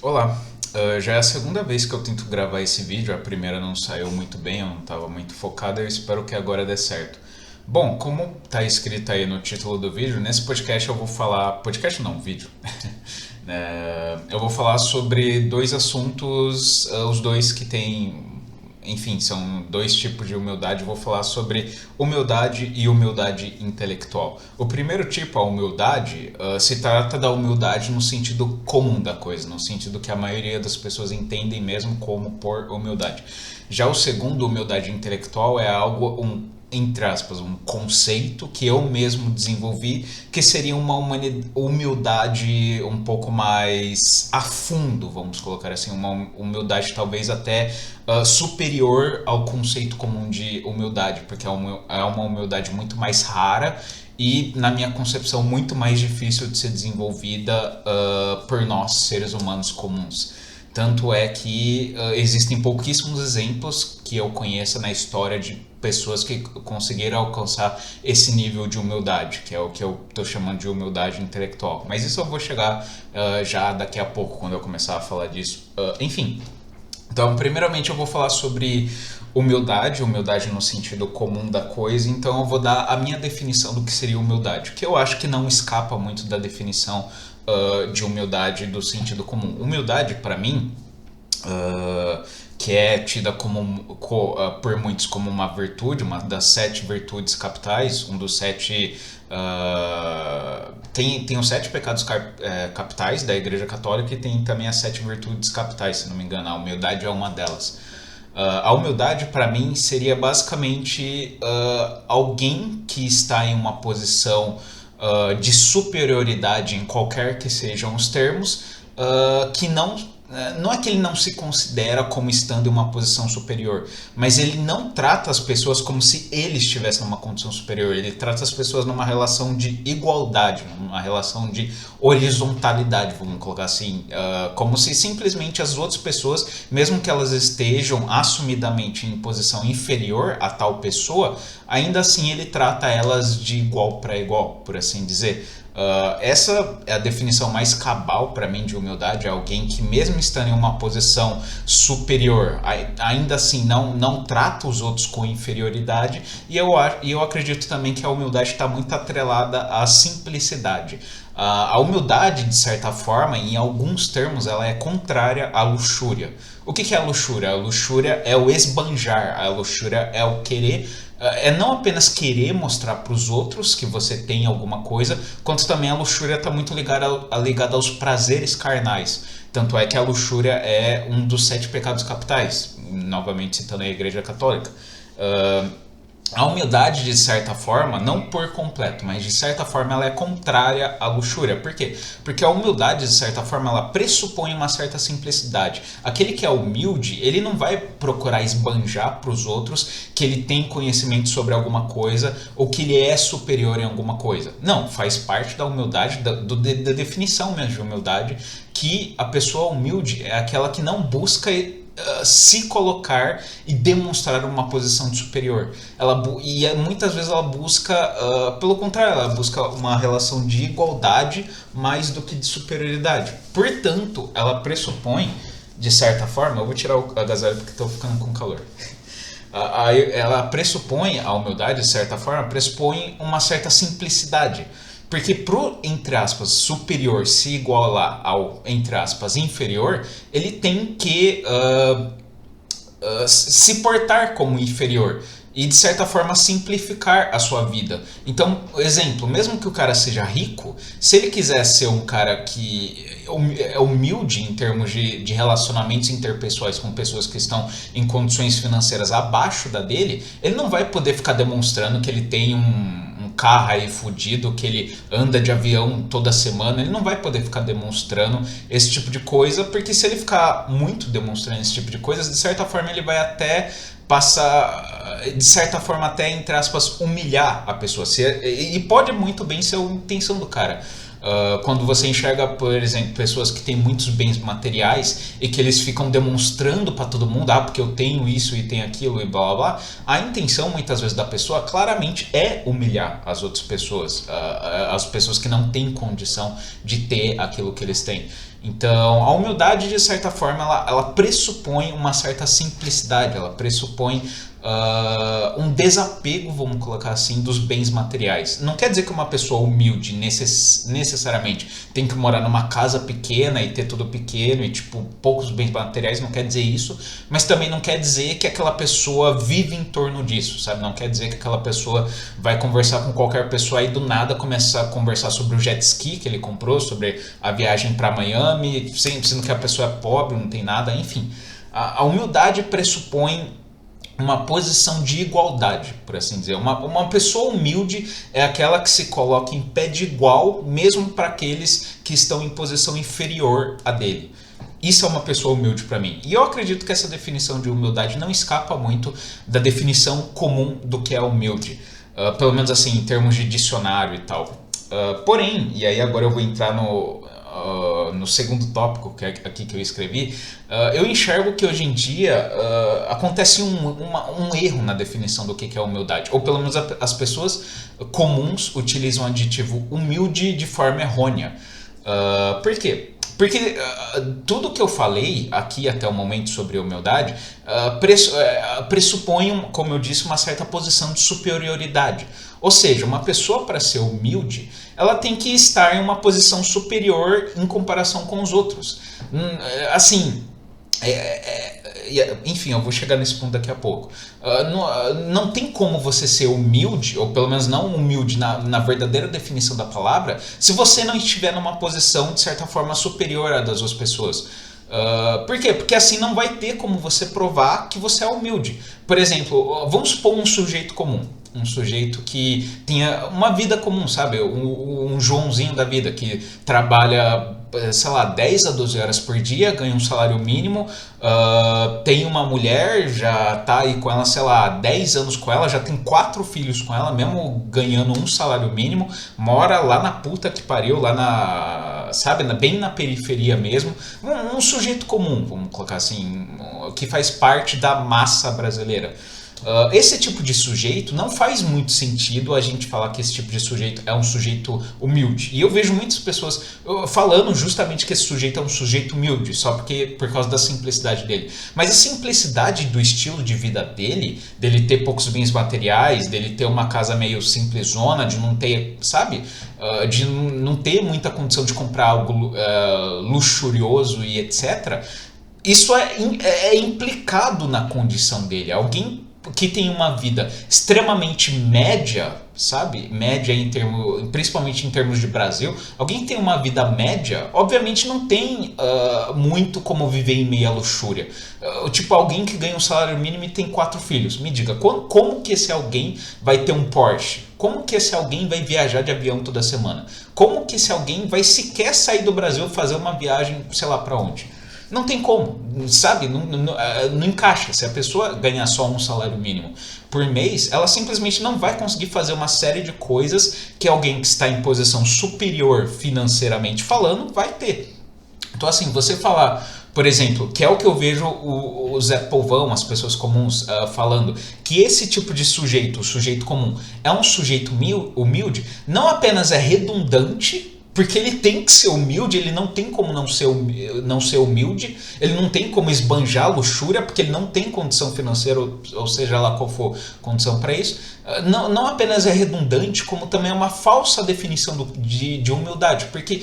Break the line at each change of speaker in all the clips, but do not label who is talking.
Olá, já é a segunda vez que eu tento gravar esse vídeo, a primeira não saiu muito bem, eu não estava muito focado, eu espero que agora dê certo. Bom, como está escrito aí no título do vídeo, nesse podcast eu vou falar. Podcast não, vídeo. Eu vou falar sobre dois assuntos, os dois que têm. Enfim, são dois tipos de humildade. Eu vou falar sobre humildade e humildade intelectual. O primeiro tipo, a humildade, se trata da humildade no sentido comum da coisa, no sentido que a maioria das pessoas entendem mesmo como por humildade. Já o segundo, humildade intelectual, é algo, entre aspas, um conceito que eu mesmo desenvolvi, que seria uma humildade um pouco mais a fundo, vamos colocar assim, uma humildade talvez até superior ao conceito comum de humildade, porque é uma humildade muito mais rara e, na minha concepção, muito mais difícil de ser desenvolvida por nós, seres humanos comuns. Tanto é que existem pouquíssimos exemplos que eu conheça na história de pessoas que conseguiram alcançar esse nível de humildade, que é o que eu estou chamando de humildade intelectual. Mas isso eu vou chegar já daqui a pouco, quando eu começar a falar disso. Enfim, então, primeiramente eu vou falar sobre humildade, humildade no sentido comum da coisa. Então eu vou dar a minha definição do que seria humildade, que eu acho que não escapa muito da definição de humildade do sentido comum. Humildade, para mim, que é tida por muitos como uma virtude, uma das 7 virtudes capitais, um dos 7. Tem os 7 pecados capitais da Igreja Católica e tem também as 7 virtudes capitais, se não me engano. A humildade é uma delas. A humildade, para mim, seria basicamente alguém que está em uma posição de superioridade em qualquer que sejam os termos, que não é que ele não se considera como estando em uma posição superior, mas ele não trata as pessoas como se ele estivesse numa condição superior. Ele trata as pessoas numa relação de igualdade, numa relação de horizontalidade, vamos colocar assim, como se simplesmente as outras pessoas, mesmo que elas estejam assumidamente em posição inferior a tal pessoa, ainda assim ele trata elas de igual para igual, por assim dizer. Essa é a definição mais cabal para mim de humildade, é alguém que mesmo estando em uma posição superior, ainda assim não trata os outros com inferioridade, e eu acredito também que a humildade está muito atrelada à simplicidade. A humildade, de certa forma, em alguns termos, ela é contrária à luxúria. O que é a luxúria? A luxúria é o esbanjar, a luxúria é o querer, é não apenas querer mostrar para os outros que você tem alguma coisa, quanto também a luxúria está muito ligada aos prazeres carnais. Tanto é que a luxúria é um dos 7 pecados capitais, novamente citando a Igreja Católica. A humildade, de certa forma, não por completo, mas de certa forma ela é contrária à luxúria. Por quê? Porque a humildade, de certa forma, ela pressupõe uma certa simplicidade. Aquele que é humilde, ele não vai procurar esbanjar para os outros que ele tem conhecimento sobre alguma coisa ou que ele é superior em alguma coisa. Não, faz parte da humildade, da definição mesmo de humildade, que a pessoa humilde é aquela que não busca se colocar e demonstrar uma posição de superior. Muitas vezes ela busca, pelo contrário, ela busca uma relação de igualdade mais do que de superioridade. Portanto, ela pressupõe, de certa forma, eu vou tirar o agasalho porque estou ficando com calor. Ela pressupõe, a humildade, de certa forma, pressupõe uma certa simplicidade. Porque pro, entre aspas, superior se igualar ao, entre aspas, inferior, ele tem que se portar como inferior e, de certa forma, simplificar a sua vida. Então, exemplo, mesmo que o cara seja rico, se ele quiser ser um cara que é humilde em termos de relacionamentos interpessoais com pessoas que estão em condições financeiras abaixo da dele, ele não vai poder ficar demonstrando que ele tem um carro aí fudido, que ele anda de avião toda semana. Ele não vai poder ficar demonstrando esse tipo de coisa, porque se ele ficar muito demonstrando esse tipo de coisa, de certa forma ele vai até passar, de certa forma até, entre aspas, humilhar a pessoa. E pode muito bem ser a intenção do cara. Quando você enxerga, por exemplo, pessoas que têm muitos bens materiais e que eles ficam demonstrando para todo mundo, porque eu tenho isso e tenho aquilo e blá blá blá, a intenção muitas vezes da pessoa claramente é humilhar as outras pessoas, as pessoas que não têm condição de ter aquilo que eles têm. Então, a humildade, de certa forma, ela pressupõe uma certa simplicidade, ela pressupõe um desapego, vamos colocar assim, dos bens materiais. Não quer dizer que uma pessoa humilde necessariamente tem que morar numa casa pequena e ter tudo pequeno e tipo poucos bens materiais, não quer dizer isso, mas também não quer dizer que aquela pessoa vive em torno disso, sabe? Não quer dizer que aquela pessoa vai conversar com qualquer pessoa e do nada começa a conversar sobre o jet ski que ele comprou, sobre a viagem para Miami, sendo que a pessoa é pobre, não tem nada, enfim. A humildade pressupõe uma posição de igualdade, por assim dizer. Uma pessoa humilde é aquela que se coloca em pé de igual, mesmo para aqueles que estão em posição inferior a dele. Isso é uma pessoa humilde para mim. E eu acredito que essa definição de humildade não escapa muito da definição comum do que é humilde. Pelo menos assim, em termos de dicionário e tal. Porém, e aí agora eu vou entrar no segundo tópico que é aqui que eu escrevi, eu enxergo que hoje em dia acontece um erro na definição do que é humildade, ou pelo menos as pessoas comuns utilizam o adjetivo humilde de forma errônea. Por quê? Porque tudo que eu falei aqui até o momento sobre humildade pressupõe, como eu disse, uma certa posição de superioridade. Ou seja, uma pessoa, para ser humilde, ela tem que estar em uma posição superior em comparação com os outros. Assim, enfim, eu vou chegar nesse ponto daqui a pouco. Não tem como você ser humilde, ou pelo menos não humilde na verdadeira definição da palavra, se você não estiver numa posição, de certa forma, superior à das outras pessoas. Por quê? Porque assim não vai ter como você provar que você é humilde. Por exemplo, vamos supor um sujeito comum. Um sujeito que tenha uma vida comum, sabe? Um Joãozinho da vida que trabalha, sei lá, 10 a 12 horas por dia, ganha um salário mínimo, tem uma mulher, já tá aí com ela, sei lá, 10 anos com ela, já tem 4 filhos com ela, mesmo ganhando um salário mínimo, mora lá na puta que pariu, lá na, sabe, bem na periferia mesmo. Um sujeito comum, vamos colocar assim, que faz parte da massa brasileira. Esse tipo de sujeito não faz muito sentido a gente falar que esse tipo de sujeito é um sujeito humilde. E eu vejo muitas pessoas falando justamente que esse sujeito é um sujeito humilde, só por causa da simplicidade dele. Mas a simplicidade do estilo de vida dele ter poucos bens materiais, dele ter uma casa meio simplesona, de não ter, sabe? De não ter muita condição de comprar algo luxurioso e etc. Isso é implicado na condição dele. Alguém que tem uma vida extremamente média, sabe? Média principalmente em termos de Brasil. Alguém que tem uma vida média, obviamente não tem muito como viver em meia luxúria. Tipo, alguém que ganha um salário mínimo e tem 4 filhos. Me diga, como que esse alguém vai ter um Porsche? Como que esse alguém vai viajar de avião toda semana? Como que esse alguém vai sequer sair do Brasil fazer uma viagem, sei lá pra onde? Não tem como, sabe? Não encaixa. Se a pessoa ganhar só um salário mínimo por mês, ela simplesmente não vai conseguir fazer uma série de coisas que alguém que está em posição superior financeiramente falando vai ter. Então assim, você falar, por exemplo, que é o que eu vejo o Zé Povão, as pessoas comuns falando, que esse tipo de sujeito, o sujeito comum, é um sujeito humilde, não apenas é redundante, porque ele tem que ser humilde, ele não tem como não ser humilde, ele não tem como esbanjar luxúria, porque ele não tem condição financeira, ou seja lá qual for condição para isso. Não apenas é redundante, como também é uma falsa definição de humildade, porque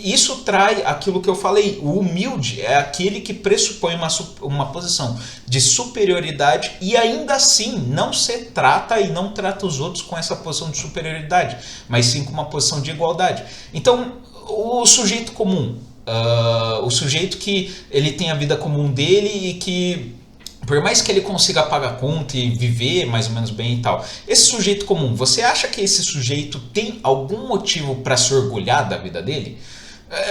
isso trai aquilo que eu falei. O humilde é aquele que pressupõe uma posição de superioridade e ainda assim não se trata e não trata os outros com essa posição de superioridade, mas sim com uma posição de igualdade. Então, o sujeito comum, o sujeito que ele tem a vida comum dele e que, por mais que ele consiga pagar conta e viver mais ou menos bem e tal, esse sujeito comum, você acha que esse sujeito tem algum motivo para se orgulhar da vida dele?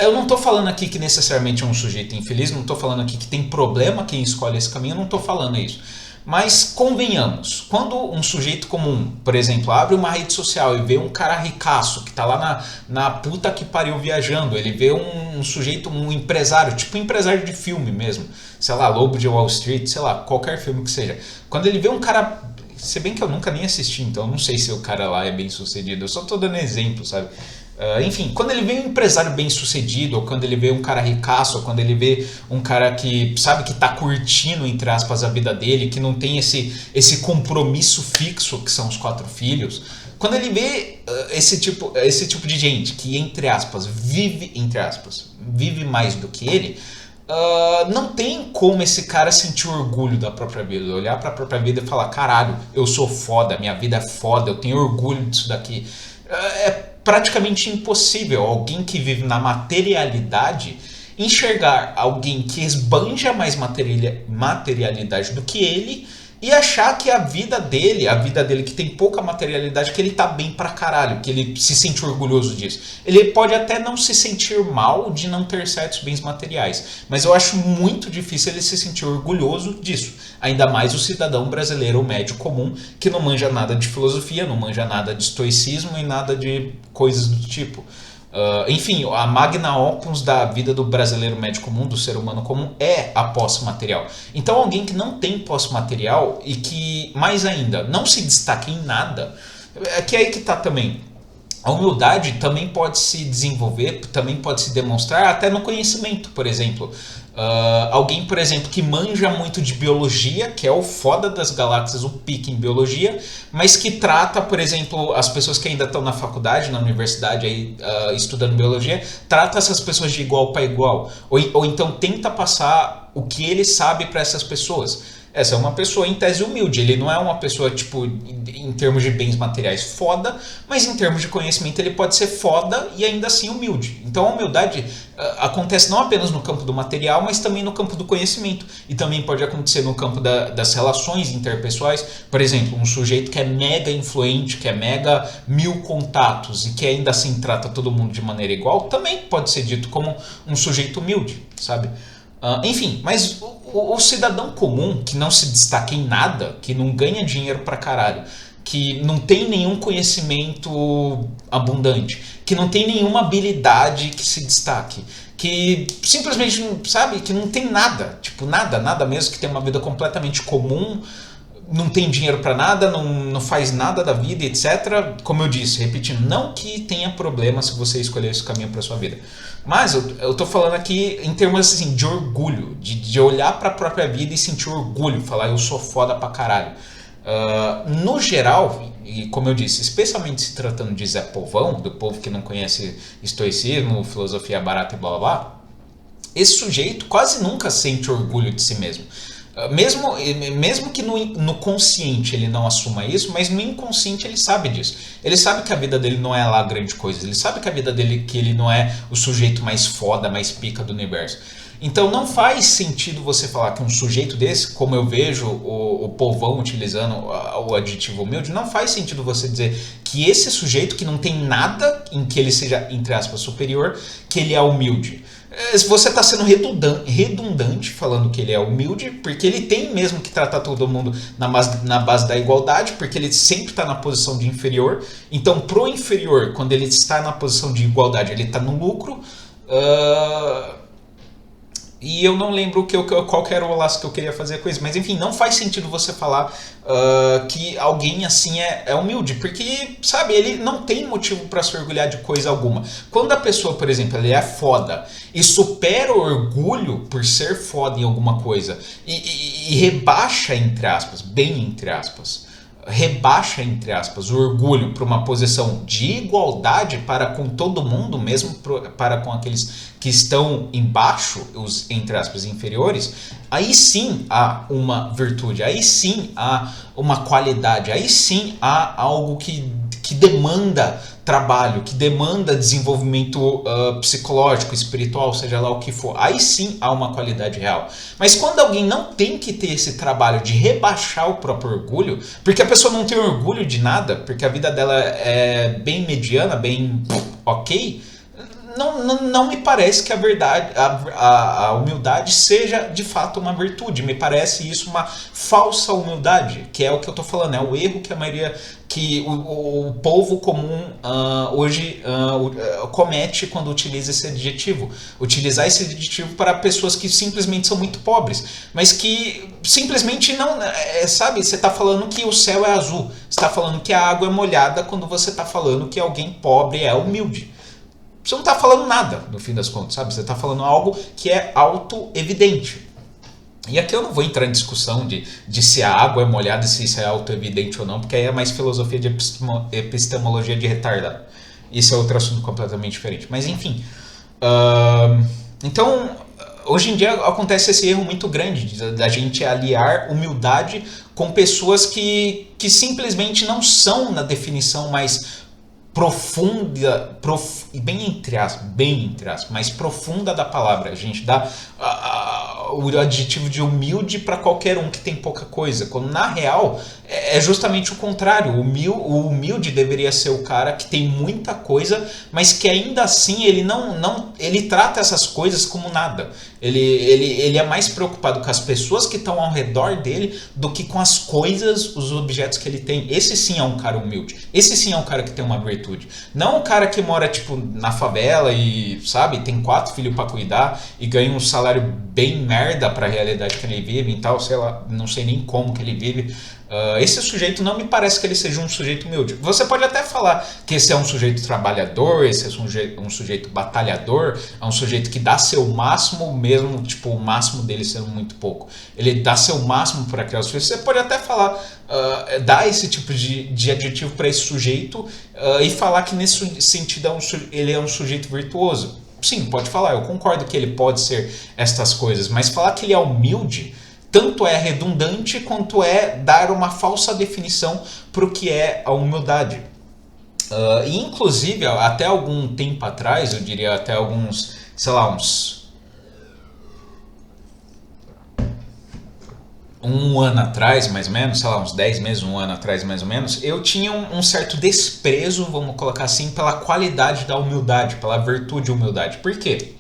Eu não estou falando aqui que necessariamente é um sujeito infeliz, não estou falando aqui que tem problema quem escolhe esse caminho, eu não estou falando isso. Mas convenhamos, quando um sujeito comum, por exemplo, abre uma rede social e vê um cara ricaço que tá lá na puta que pariu viajando, ele vê um sujeito, um empresário, tipo um empresário de filme mesmo, sei lá, Lobo de Wall Street, sei lá, qualquer filme que seja. Quando ele vê um cara, se bem que eu nunca nem assisti, então eu não sei se o cara lá é bem sucedido, eu só tô dando exemplo, sabe? Enfim, quando ele vê um empresário bem sucedido, ou quando ele vê um cara ricaço, ou quando ele vê um cara que sabe que tá curtindo, entre aspas, a vida dele, que não tem esse compromisso fixo que são os 4 filhos, quando ele vê esse tipo de gente que, entre aspas, vive mais do que ele, não tem como esse cara sentir orgulho da própria vida, olhar para a própria vida e falar: caralho, eu sou foda, minha vida é foda, eu tenho orgulho disso daqui. É praticamente impossível alguém que vive na materialidade enxergar alguém que esbanja mais materialidade do que ele e achar que a vida dele que tem pouca materialidade, que ele tá bem pra caralho, que ele se sente orgulhoso disso. Ele pode até não se sentir mal de não ter certos bens materiais, mas eu acho muito difícil ele se sentir orgulhoso disso. Ainda mais o cidadão brasileiro, o médio comum, que não manja nada de filosofia, não manja nada de estoicismo e nada de coisas do tipo. Enfim, a magna opus da vida do brasileiro médio comum, do ser humano comum, é a posse material. Então alguém que não tem posse material e que, mais ainda, não se destaca em nada, é que aí que tá também. A humildade também pode se desenvolver, também pode se demonstrar até no conhecimento, por exemplo. Alguém, por exemplo, que manja muito de biologia, que é o foda das galáxias, o pique em biologia, mas que trata, por exemplo, as pessoas que ainda estão na faculdade, na universidade, aí, estudando biologia, trata essas pessoas de igual para igual. Ou então tenta passar o que ele sabe para essas pessoas. Essa é uma pessoa em tese humilde, ele não é uma pessoa, tipo, em termos de bens materiais foda, mas em termos de conhecimento ele pode ser foda e ainda assim humilde. Então a humildade acontece não apenas no campo do material, mas também no campo do conhecimento. E também pode acontecer no campo das relações interpessoais. Por exemplo, um sujeito que é mega influente, que é mega 1000 contatos e que ainda assim trata todo mundo de maneira igual, também pode ser dito como um sujeito humilde, sabe? Enfim, mas o cidadão comum que não se destaca em nada, que não ganha dinheiro pra caralho, que não tem nenhum conhecimento abundante, que não tem nenhuma habilidade que se destaque, que simplesmente, sabe, que não tem nada, tipo nada mesmo, que tem uma vida completamente comum, não tem dinheiro pra nada, não faz nada da vida, etc. Como eu disse, repetindo, não que tenha problema se você escolher esse caminho pra sua vida. Mas eu tô falando aqui em termos assim, de orgulho, de olhar pra própria vida e sentir orgulho, falar eu sou foda pra caralho. No geral, e como eu disse, especialmente se tratando de Zé Povão, do povo que não conhece estoicismo, filosofia barata e blá blá blá, esse sujeito quase nunca sente orgulho de si mesmo. Mesmo que no consciente ele não assuma isso, mas no inconsciente ele sabe disso. Ele sabe que a vida dele não é lá grande coisa. Ele sabe que a vida dele, que ele não é o sujeito mais foda, mais pica do universo. Então não faz sentido você falar que um sujeito desse, como eu vejo o povão utilizando o adjetivo humilde, não faz sentido você dizer que esse sujeito que não tem nada em que ele seja, entre aspas, superior, que ele é humilde. Você está sendo redundante falando que ele é humilde, porque ele tem mesmo que tratar todo mundo na base da igualdade, porque ele sempre está na posição de inferior. Então, pro inferior, quando ele está na posição de igualdade, ele está no lucro. E eu não lembro qual que era o laço que eu queria fazer com isso. Mas enfim, não faz sentido você falar que alguém assim é humilde. Porque, sabe, ele não tem motivo para se orgulhar de coisa alguma. Quando a pessoa, por exemplo, ele é foda e supera o orgulho por ser foda em alguma coisa e rebaixa, entre aspas, bem entre aspas, rebaixa, entre aspas, o orgulho para uma posição de igualdade para com todo mundo, mesmo para com aqueles que estão embaixo, os, entre aspas, inferiores, aí sim há uma virtude, aí sim há uma qualidade, aí sim há algo que demanda trabalho, que demanda desenvolvimento psicológico, espiritual, seja lá o que for. Aí sim há uma qualidade real. Mas quando alguém não tem que ter esse trabalho de rebaixar o próprio orgulho, porque a pessoa não tem orgulho de nada, porque a vida dela é bem mediana, bem ok, não me parece que a verdade, a humildade seja de fato uma virtude. Me parece isso uma falsa humildade, que é o que eu estou falando, é o erro que a maioria, que o povo comum hoje comete quando utiliza esse adjetivo. Utilizar esse adjetivo para pessoas que simplesmente são muito pobres, mas que simplesmente não, sabe, você está falando que o céu é azul, você está falando que a água é molhada quando você está falando que alguém pobre é humilde. você não está falando nada, no fim das contas, sabe? Você está falando algo que é auto-evidente. E aqui eu não vou entrar em discussão de se a água é molhada e se isso é auto-evidente ou não, porque aí é mais filosofia de epistemologia de retardado. Isso é outro assunto completamente diferente. Mas enfim. Então, hoje em dia acontece esse erro muito grande da gente aliar humildade com pessoas que simplesmente não são na definição mais profunda, bem entre aspas, mais profunda da palavra. A gente dá o adjetivo de humilde para qualquer um que tem pouca coisa, quando na real é justamente o contrário. O humilde deveria ser o cara que tem muita coisa, mas que ainda assim ele trata essas coisas como nada. Ele é mais preocupado com as pessoas que estão ao redor dele do que com as coisas, os objetos que ele tem. Esse sim é um cara humilde. Esse sim é um cara que tem uma virtude. Não um cara que mora tipo na favela e, sabe, tem 4 filhos para cuidar e ganha um salário bem merda para a realidade que ele vive e tal, sei lá, não sei nem como que ele vive. Esse sujeito não me parece que ele seja um sujeito humilde. Você pode até falar que esse é um sujeito trabalhador, esse é um sujeito batalhador, é um sujeito que dá seu máximo, mesmo tipo o máximo dele sendo muito pouco. Ele dá seu máximo para criar os filhos. Você pode até falar, dar esse tipo de adjetivo para esse sujeito e falar que nesse sentido ele é um sujeito virtuoso. Sim, pode falar, eu concordo que ele pode ser estas coisas, mas falar que ele é humilde tanto é redundante quanto é dar uma falsa definição para o que é a humildade. E inclusive, até algum tempo atrás, eu diria até alguns, sei lá, um ano atrás, mais ou menos, sei lá, uns 10 meses, um ano atrás, mais ou menos, eu tinha um certo desprezo, vamos colocar assim, pela qualidade da humildade, pela virtude de humildade. Por quê?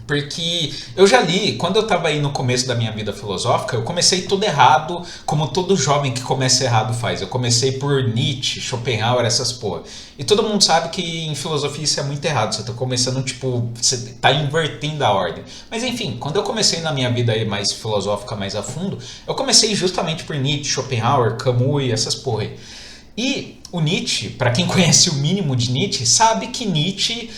Porque eu já li, quando eu estava aí no começo da minha vida filosófica, eu comecei tudo errado, como todo jovem que começa errado faz. Eu comecei por Nietzsche, Schopenhauer, essas porra. E todo mundo sabe que em filosofia isso é muito errado. Você tá começando, tipo, você tá invertendo a ordem. Mas enfim, quando eu comecei na minha vida aí mais filosófica, mais a fundo, eu comecei justamente por Nietzsche, Schopenhauer, Camus e essas porra aí. E o Nietzsche, para quem conhece o mínimo de Nietzsche, sabe que Nietzsche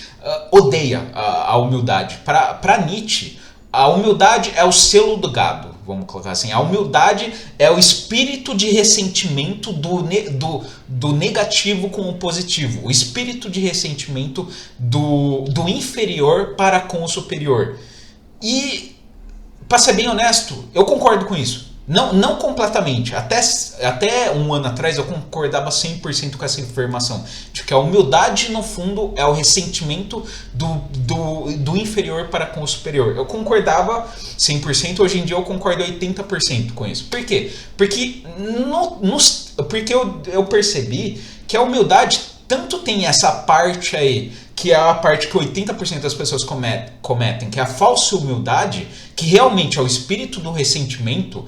odeia a humildade. Para Nietzsche, a humildade é o selo do gado, vamos colocar assim. A humildade é o espírito de ressentimento do negativo com o positivo. O espírito de ressentimento do inferior para com o superior. E, para ser bem honesto, eu concordo com isso. Não completamente. Até um ano atrás eu concordava 100% com essa afirmação. De que a humildade, no fundo, é o ressentimento do inferior para com o superior. Eu concordava 100%, hoje em dia eu concordo 80% com isso. Por quê? Porque eu percebi que a humildade tanto tem essa parte aí, que é a parte que 80% das pessoas cometem, que é a falsa humildade, que realmente é o espírito do ressentimento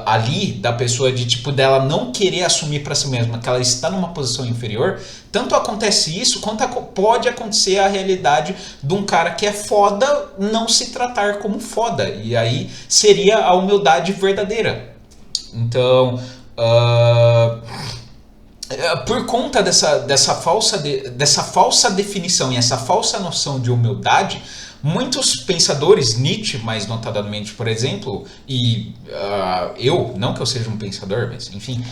ali da pessoa, de tipo dela não querer assumir para si mesma que ela está numa posição inferior. Tanto acontece isso, quanto pode acontecer a realidade de um cara que é foda não se tratar como foda. E aí seria a humildade verdadeira. Então, por conta dessa falsa definição e essa falsa noção de humildade, muitos pensadores, Nietzsche mais notadamente, por exemplo, e eu, não que eu seja um pensador, mas enfim,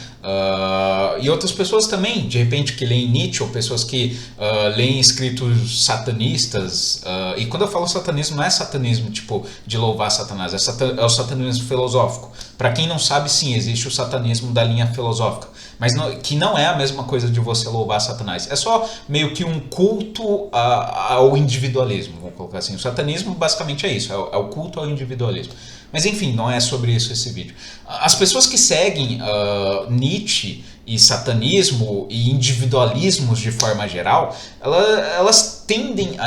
e outras pessoas também, de repente, que leem Nietzsche, ou pessoas que leem escritos satanistas, e quando eu falo satanismo, não é satanismo tipo de louvar Satanás, é o satanismo filosófico. Para quem não sabe, sim, existe o satanismo da linha filosófica, mas que não é a mesma coisa de você louvar Satanás. É só meio que um culto ao individualismo, vamos colocar assim. O satanismo basicamente é isso, é o culto ao individualismo. Mas enfim, não é sobre isso esse vídeo. As pessoas que seguem Nietzsche e satanismo e individualismos de forma geral, elas tendem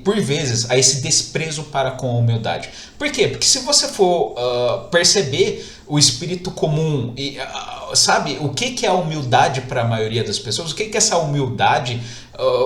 por vezes, a esse desprezo para com a humildade. Por quê? Porque se você for perceber o espírito comum e sabe o que é a humildade para a maioria das pessoas, o que é essa humildade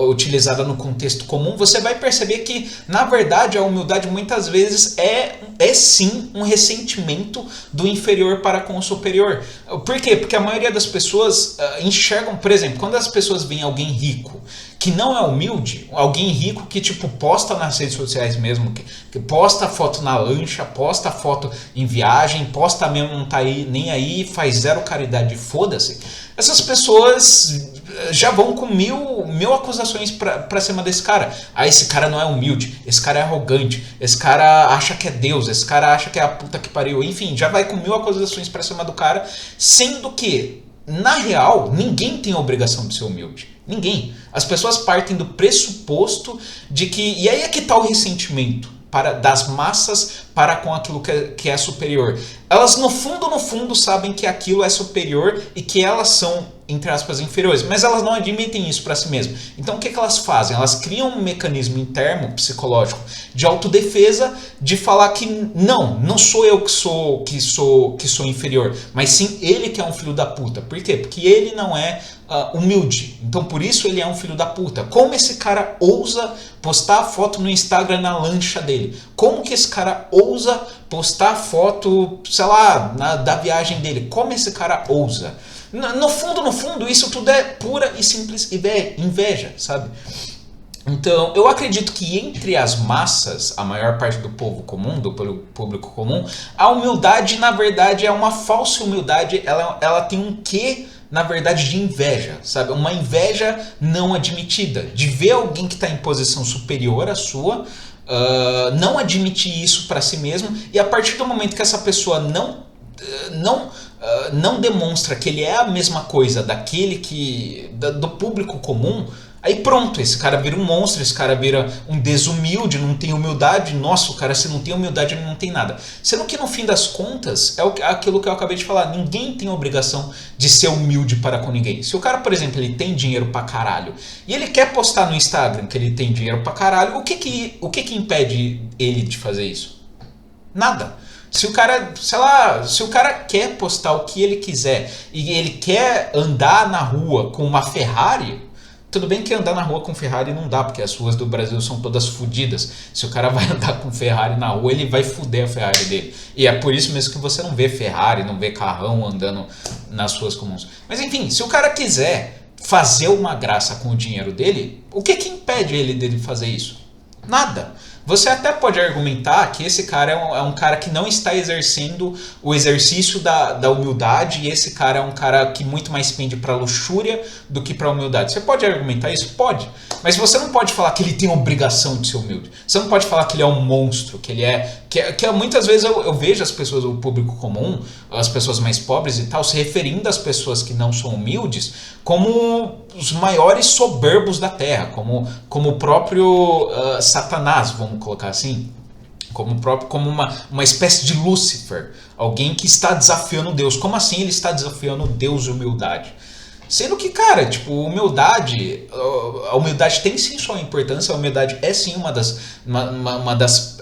utilizada no contexto comum, você vai perceber que, na verdade, a humildade muitas vezes é sim um ressentimento do inferior para com o superior. Por quê? Porque a maioria das pessoas enxergam, por exemplo, quando as pessoas veem alguém rico que não é humilde, alguém rico que tipo posta nas redes sociais mesmo, que posta foto na lancha, posta foto em viagem, posta mesmo, não tá aí nem aí, faz zero caridade, foda-se. Essas pessoas já vão com mil acusações pra cima desse cara. Ah, esse cara não é humilde, esse cara é arrogante, esse cara acha que é Deus, esse cara acha que é a puta que pariu. Enfim, já vai com 1000 acusações pra cima do cara, sendo que, na real, ninguém tem a obrigação de ser humilde. Ninguém. As pessoas partem do pressuposto de que... E aí é que tá o ressentimento das massas para com aquilo que é superior. Elas no fundo sabem que aquilo é superior e que elas são, entre aspas, inferiores, mas elas não admitem isso para si mesmas. Então o que elas fazem? Elas criam um mecanismo interno psicológico de autodefesa, de falar que não sou eu que sou inferior, mas sim ele que é um filho da puta. Por quê? Porque ele não é humilde. Então por isso ele é um filho da puta. Como esse cara ousa postar foto no Instagram na lancha dele? Como que esse cara ousa postar foto, sei lá, da viagem dele? Como esse cara ousa? No fundo, isso tudo é pura e simples inveja, sabe? Então, eu acredito que entre as massas, a maior parte do povo comum, do público comum, a humildade, na verdade, é uma falsa humildade, ela tem um quê, na verdade, de inveja, sabe? Uma inveja não admitida, de ver alguém que está em posição superior à sua, não admitir isso para si mesmo, e a partir do momento que essa pessoa não demonstra que ele é a mesma coisa do público comum, aí pronto, esse cara vira um monstro, esse cara vira um desumilde, não tem humildade. Nossa, o cara, se não tem humildade, ele não tem nada. Sendo que no fim das contas, é aquilo que eu acabei de falar, ninguém tem obrigação de ser humilde para com ninguém. Se o cara, por exemplo, ele tem dinheiro pra caralho, e ele quer postar no Instagram que ele tem dinheiro pra caralho, o que impede ele de fazer isso? Nada. Se o cara, sei lá, se o cara quer postar o que ele quiser e ele quer andar na rua com uma Ferrari, tudo bem que andar na rua com Ferrari não dá, porque as ruas do Brasil são todas fodidas. Se o cara vai andar com Ferrari na rua, ele vai foder a Ferrari dele. E é por isso mesmo que você não vê Ferrari, não vê carrão andando nas ruas comuns. Mas enfim, se o cara quiser fazer uma graça com o dinheiro dele, o que impede ele dele fazer isso? Nada. Você até pode argumentar que esse cara é um cara que não está exercendo o exercício da humildade, e esse cara é um cara que muito mais pende para luxúria do que para humildade. Você pode argumentar isso? Pode. Mas você não pode falar que ele tem a obrigação de ser humilde. Você não pode falar que ele é um monstro, que ele é... Que muitas vezes eu vejo as pessoas, o público comum, as pessoas mais pobres e tal, se referindo às pessoas que não são humildes como os maiores soberbos da Terra, como o próprio Satanás, vamos colocar assim, como uma espécie de Lúcifer, alguém que está desafiando Deus. Como assim ele está desafiando Deus e humildade? Sendo que, cara, tipo, a humildade tem sim sua importância, a humildade é sim uma das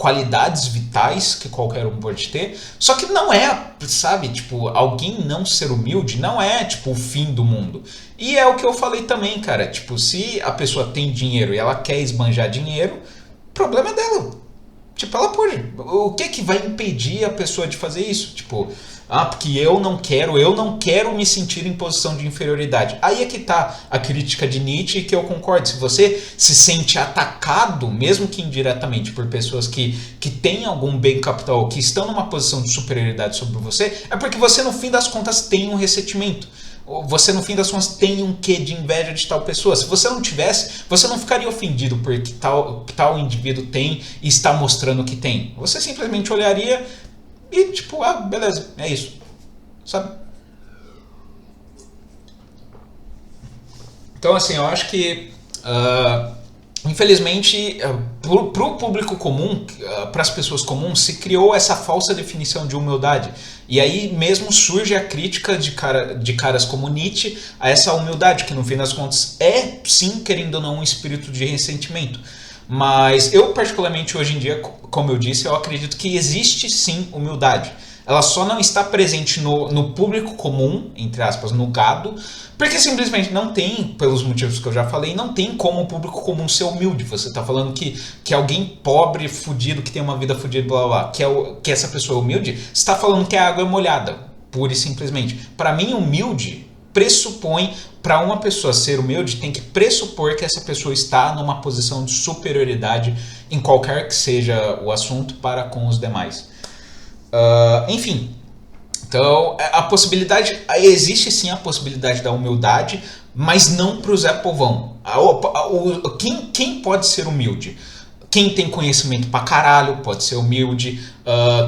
qualidades vitais que qualquer um pode ter, só que não é, sabe, tipo, alguém não ser humilde não é, tipo, o fim do mundo. E é o que eu falei também, cara, tipo, se a pessoa tem dinheiro e ela quer esbanjar dinheiro, o problema é dela. Tipo, ela pode. O que vai impedir a pessoa de fazer isso? Tipo, porque eu não quero me sentir em posição de inferioridade. Aí é que tá a crítica de Nietzsche, que eu concordo. Se você se sente atacado, mesmo que indiretamente, por pessoas que têm algum bem capital, que estão numa posição de superioridade sobre você, é porque você, no fim das contas, tem um ressentimento. Você, no fim das contas, tem um quê de inveja de tal pessoa. Se você não tivesse, você não ficaria ofendido porque tal indivíduo tem e está mostrando que tem. Você simplesmente olharia e tipo, beleza, é isso, sabe? Então, assim, eu acho que infelizmente, para o público comum, para as pessoas comuns, se criou essa falsa definição de humildade. E aí mesmo surge a crítica de caras como Nietzsche a essa humildade, que no fim das contas é, sim, querendo ou não, um espírito de ressentimento. Mas eu, particularmente, hoje em dia, como eu disse, eu acredito que existe sim humildade. Ela só não está presente no público comum, entre aspas, no gado, porque simplesmente não tem, pelos motivos que eu já falei, não tem como o público comum ser humilde. Você está falando que alguém pobre, fudido, que tem uma vida fudida, blá blá blá, que essa pessoa é humilde, você está falando que a água é molhada, pura e simplesmente. Para mim, humilde pressupõe, para uma pessoa ser humilde, tem que pressupor que essa pessoa está numa posição de superioridade em qualquer que seja o assunto para com os demais. Enfim, então a possibilidade, existe sim a possibilidade da humildade, mas não para o Zé Povão. Quem pode ser humilde? Quem tem conhecimento pra caralho pode ser humilde.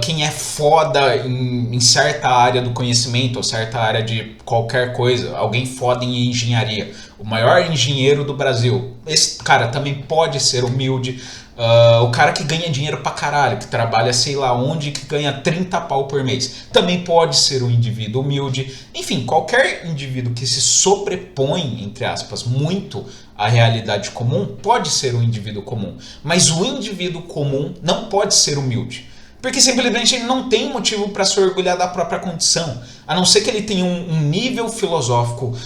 Quem é foda em certa área do conhecimento ou certa área de qualquer coisa. Alguém foda em engenharia. O maior engenheiro do Brasil. Esse cara também pode ser humilde. O cara que ganha dinheiro pra caralho, que trabalha sei lá onde, que ganha 30 pau por mês, também pode ser um indivíduo humilde. Enfim, qualquer indivíduo que se sobrepõe, entre aspas, muito à realidade comum, pode ser um indivíduo comum. Mas o indivíduo comum não pode ser humilde. Porque simplesmente ele não tem motivo para se orgulhar da própria condição. A não ser que ele tenha um nível filosófico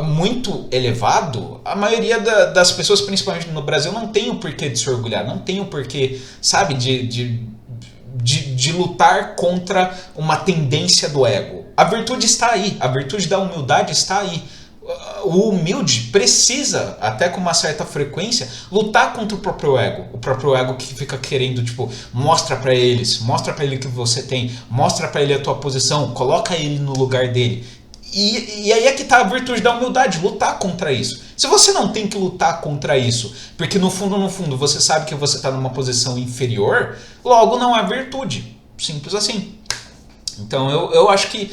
muito elevado, a maioria das pessoas, principalmente no Brasil, não tem o porquê de se orgulhar. Não tem o porquê, sabe, de lutar contra uma tendência do ego. A virtude está aí. A virtude da humildade está aí. O humilde precisa, até com uma certa frequência, lutar contra o próprio ego. O próprio ego que fica querendo, tipo, mostra pra ele o que você tem, mostra pra ele a tua posição, coloca ele no lugar dele. E aí é que tá a virtude da humildade, lutar contra isso. Se você não tem que lutar contra isso, porque no fundo você sabe que você tá numa posição inferior, logo não é virtude. Simples assim. Então eu acho que,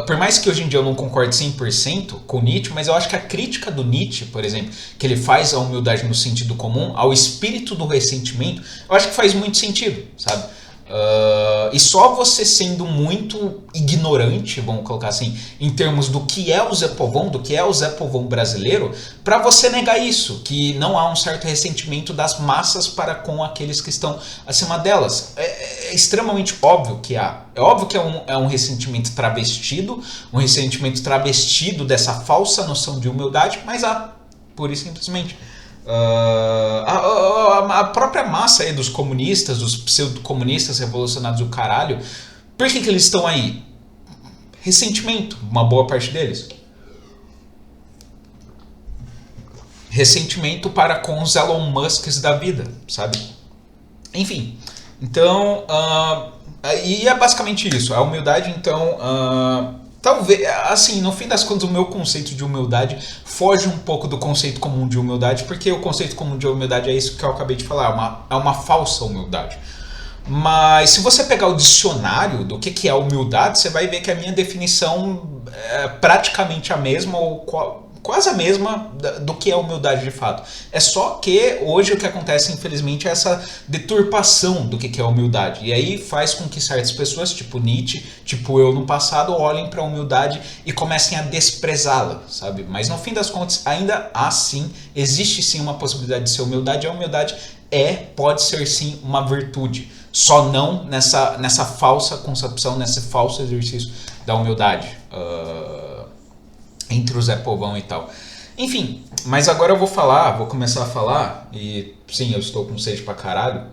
por mais que hoje em dia eu não concorde 100% com Nietzsche, mas eu acho que a crítica do Nietzsche, por exemplo, que ele faz a humildade no sentido comum, ao espírito do ressentimento, eu acho que faz muito sentido, sabe? E só você sendo muito ignorante, vamos colocar assim, em termos do que é o Zé Povão, do que é o Zé Povão brasileiro, para você negar isso, que não há um certo ressentimento das massas para com aqueles que estão acima delas. É extremamente óbvio que há. É óbvio que é um ressentimento travestido dessa falsa noção de humildade, mas há, pura e simplesmente. A própria massa aí dos comunistas, dos pseudo-comunistas revolucionários do caralho, por que eles estão aí? Ressentimento, uma boa parte deles. Ressentimento para com os Elon Musks da vida, sabe? Enfim, então, e é basicamente isso. A humildade, então, talvez, assim, no fim das contas, o meu conceito de humildade foge um pouco do conceito comum de humildade, porque o conceito comum de humildade é isso que eu acabei de falar, é uma falsa humildade. Mas se você pegar o dicionário do que é humildade, você vai ver que a minha definição é praticamente a mesma, ou quase a mesma do que é humildade de fato. É só que hoje o que acontece, infelizmente, é essa deturpação do que é humildade. E aí faz com que certas pessoas, tipo Nietzsche, tipo eu no passado, olhem para a humildade e comecem a desprezá-la, sabe? Mas no fim das contas, ainda assim, existe sim uma possibilidade de ser humildade. A humildade pode ser sim uma virtude. Só não nessa falsa concepção, nesse falso exercício da humildade. Entre o Zé Povão e tal. Enfim, mas agora eu vou começar a falar, e sim, eu estou com sede pra caralho.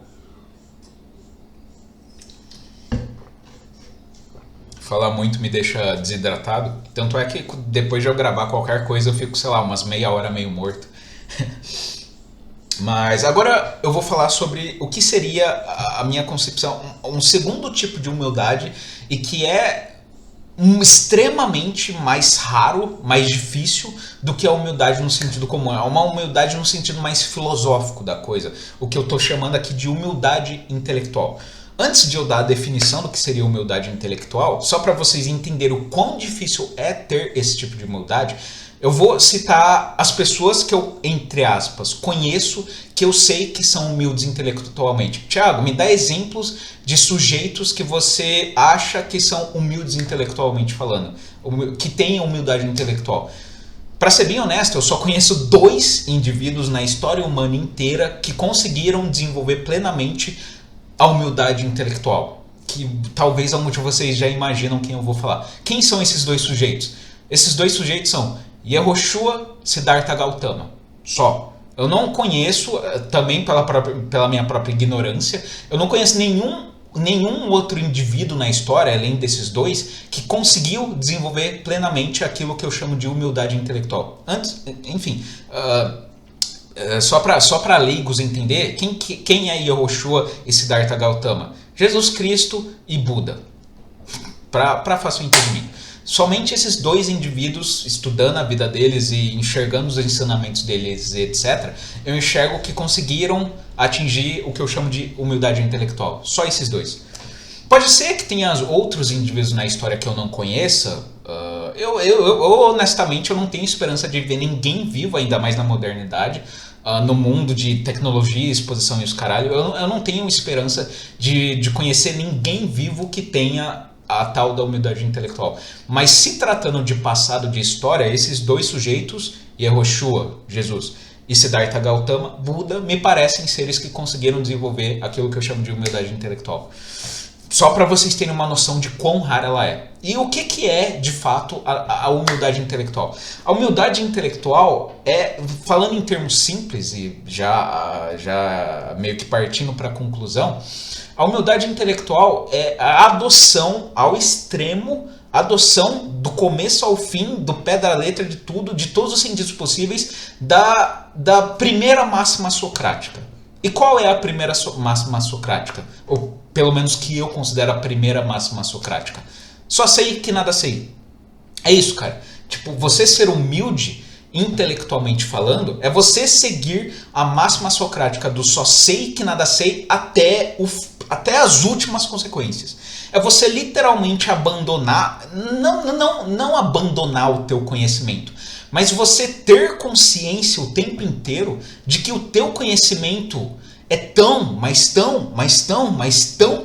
Falar muito me deixa desidratado. Tanto é que depois de eu gravar qualquer coisa eu fico, sei lá, umas meia hora meio morto. Mas agora eu vou falar sobre o que seria a minha concepção, um segundo tipo de humildade, e que é extremamente mais raro, mais difícil do que a humildade no sentido comum. É uma humildade no sentido mais filosófico da coisa, o que eu estou chamando aqui de humildade intelectual. Antes de eu dar a definição do que seria humildade intelectual, só para vocês entenderem o quão difícil é ter esse tipo de humildade, eu vou citar as pessoas que eu, entre aspas, conheço, que eu sei que são humildes intelectualmente. Thiago, me dá exemplos de sujeitos que você acha que são humildes intelectualmente falando, que têm humildade intelectual. Para ser bem honesto, eu só conheço 2 indivíduos na história humana inteira que conseguiram desenvolver plenamente a humildade intelectual. Que talvez alguns de vocês já imaginam quem eu vou falar. Quem são esses 2 sujeitos? Esses 2 sujeitos são Yehoshua Siddhartha Gautama. Só. Eu não conheço, também pela minha própria ignorância, eu não conheço nenhum nenhum outro indivíduo na história, além desses dois, que conseguiu desenvolver plenamente aquilo que eu chamo de humildade intelectual. Antes, enfim, só para leigos entender, quem é Yehoshua e Siddhartha Gautama? Jesus Cristo e Buda. Para fácil entendimento. Somente esses dois indivíduos, estudando a vida deles e enxergando os ensinamentos deles, etc., eu enxergo que conseguiram atingir o que eu chamo de humildade intelectual. Só esses dois. Pode ser que tenha outros indivíduos na história que eu não conheça. Eu honestamente, eu não tenho esperança de ver ninguém vivo, ainda mais na modernidade, no mundo de tecnologia, exposição e os caralho. Eu não tenho esperança de conhecer ninguém vivo que tenha a tal da humildade intelectual. Mas se tratando de passado, de história, esses dois sujeitos, Yehoshua, Jesus, e Siddhartha Gautama, Buda, me parecem seres que conseguiram desenvolver aquilo que eu chamo de humildade intelectual. Só para vocês terem uma noção de quão rara ela é. E o que é, de fato, a humildade intelectual? A humildade intelectual é, falando em termos simples e já meio que partindo para a conclusão, a humildade intelectual é a adoção ao extremo, a adoção do começo ao fim, do pé da letra de tudo, de todos os sentidos possíveis, da primeira máxima socrática. E qual é a primeira máxima socrática? Ou pelo menos que eu considero a primeira máxima socrática. Só sei que nada sei. É isso, cara. Tipo, você ser humilde, intelectualmente falando, é você seguir a máxima socrática do só sei que nada sei até as últimas consequências. É você literalmente abandonar, não abandonar o teu conhecimento, mas você ter consciência o tempo inteiro de que o teu conhecimento é tão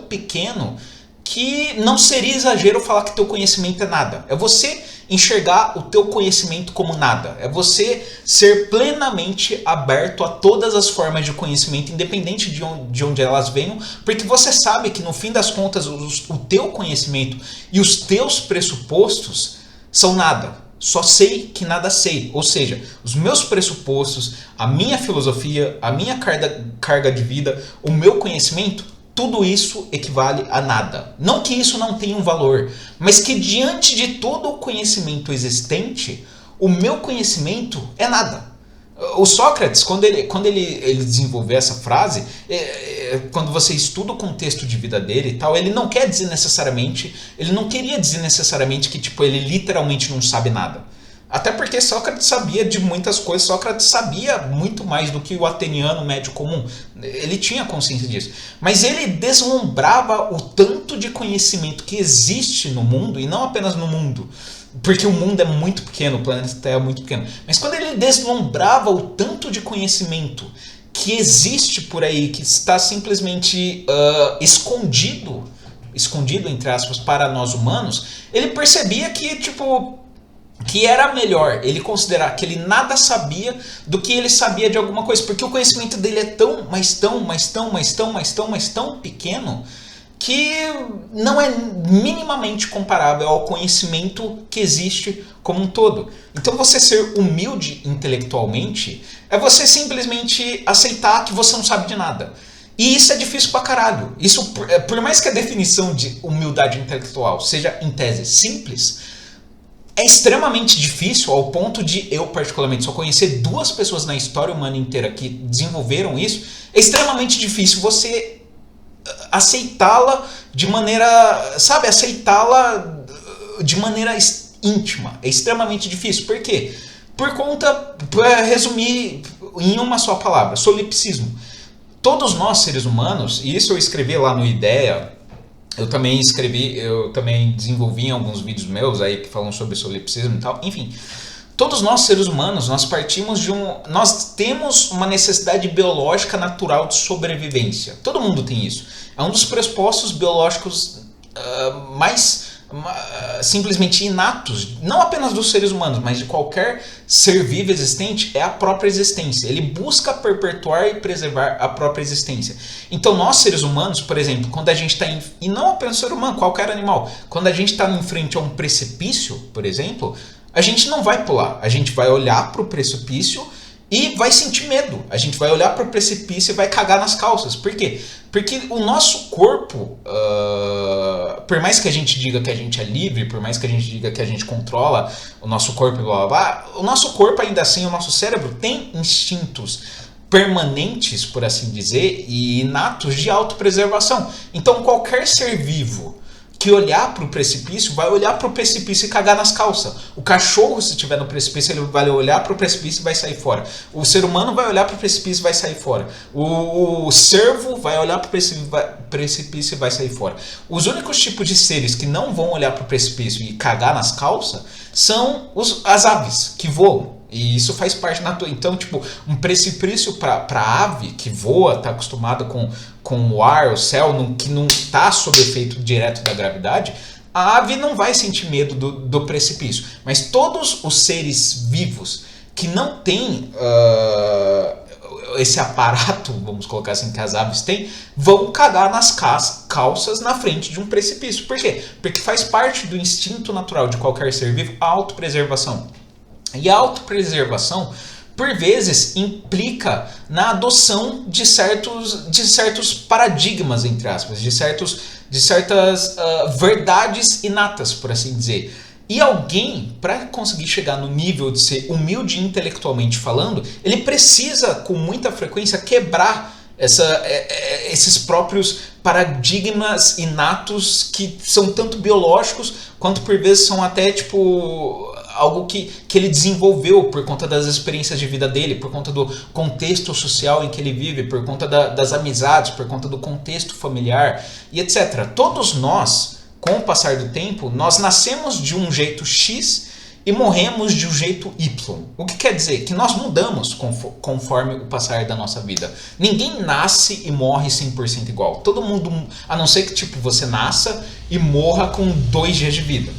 pequeno que não seria exagero falar que teu conhecimento é nada. É você enxergar o teu conhecimento como nada. É você ser plenamente aberto a todas as formas de conhecimento, independente de onde elas venham, porque você sabe que no fim das contas o teu conhecimento e os teus pressupostos são nada. Só sei que nada sei. Ou seja, os meus pressupostos, a minha filosofia, a minha carga de vida, o meu conhecimento, tudo isso equivale a nada. Não que isso não tenha um valor, mas que diante de todo o conhecimento existente, o meu conhecimento é nada. O Sócrates, quando ele desenvolveu essa frase, quando você estuda o contexto de vida dele e tal, ele não queria dizer necessariamente que tipo, ele literalmente não sabe nada. Até porque Sócrates sabia de muitas coisas, Sócrates sabia muito mais do que o ateniano médio comum. Ele tinha consciência disso. Mas ele deslumbrava o tanto de conhecimento que existe no mundo, e não apenas no mundo, porque o mundo é muito pequeno, o planeta Terra é muito pequeno. Mas quando ele deslumbrava o tanto de conhecimento que existe por aí, que está simplesmente escondido, entre aspas, para nós humanos, ele percebia que, tipo, que era melhor ele considerar que ele nada sabia do que ele sabia de alguma coisa, porque o conhecimento dele é tão pequeno que não é minimamente comparável ao conhecimento que existe como um todo. Então você ser humilde intelectualmente é você simplesmente aceitar que você não sabe de nada. E isso é difícil pra caralho. Isso, por mais que a definição de humildade intelectual seja, em tese, simples, é extremamente difícil ao ponto de eu, particularmente, só conhecer 2 pessoas na história humana inteira que desenvolveram isso. É extremamente difícil você aceitá-la de maneira, sabe, de maneira íntima. É extremamente difícil. Por quê? Por conta, para resumir em uma só palavra, solipsismo. Todos nós, seres humanos, e isso eu escrevi lá no Ideia, eu também desenvolvi em alguns vídeos meus aí que falam sobre solipsismo e tal, enfim. Todos nós, seres humanos, nós temos uma necessidade biológica natural de sobrevivência. Todo mundo tem isso. É um dos pressupostos biológicos mais simplesmente inatos, não apenas dos seres humanos, mas de qualquer ser vivo existente, é a própria existência. Ele busca perpetuar e preservar a própria existência. Então nós, seres humanos, por exemplo, quando a gente está e não apenas ser humano, qualquer animal, quando a gente está em frente a um precipício, por exemplo, a gente não vai pular, a gente vai olhar para o precipício e vai sentir medo. A gente vai olhar para o precipício e vai cagar nas calças. Por quê? Porque o nosso corpo, por mais que a gente diga que a gente é livre, por mais que a gente diga que a gente controla o nosso corpo e blá blá blá, o nosso corpo ainda assim, o nosso cérebro tem instintos permanentes, por assim dizer, e inatos de autopreservação. Então qualquer ser vivo que olhar para o precipício, vai olhar para o precipício e cagar nas calças. O cachorro, se estiver no precipício, ele vai olhar para o precipício e vai sair fora. O ser humano vai olhar para o precipício e vai sair fora. O cervo vai olhar para o precipício e vai sair fora. Os únicos tipos de seres que não vão olhar para o precipício e cagar nas calças são as aves, que voam. E isso faz parte natural. Então, tipo, um precipício para ave que voa, está acostumada com o ar, o céu, que não está sob efeito direto da gravidade, a ave não vai sentir medo do precipício. Mas todos os seres vivos que não têm esse aparato, vamos colocar assim, que as aves têm, vão cagar nas calças na frente de um precipício. Por quê? Porque faz parte do instinto natural de qualquer ser vivo a autopreservação. E a autopreservação, por vezes, implica na adoção de certos paradigmas, entre aspas, de certas verdades inatas, por assim dizer. E alguém, para conseguir chegar no nível de ser humilde intelectualmente falando, ele precisa, com muita frequência, quebrar esses próprios paradigmas inatos que são tanto biológicos, quanto por vezes são até, tipo, algo que ele desenvolveu por conta das experiências de vida dele, por conta do contexto social em que ele vive, por conta das amizades, por conta do contexto familiar e etc. Todos nós, com o passar do tempo, nós nascemos de um jeito X e morremos de um jeito Y. O que quer dizer? Que nós mudamos conforme o passar da nossa vida. Ninguém nasce e morre 100% igual. Todo mundo, a não ser que tipo, você nasça e morra com 2 dias de vida.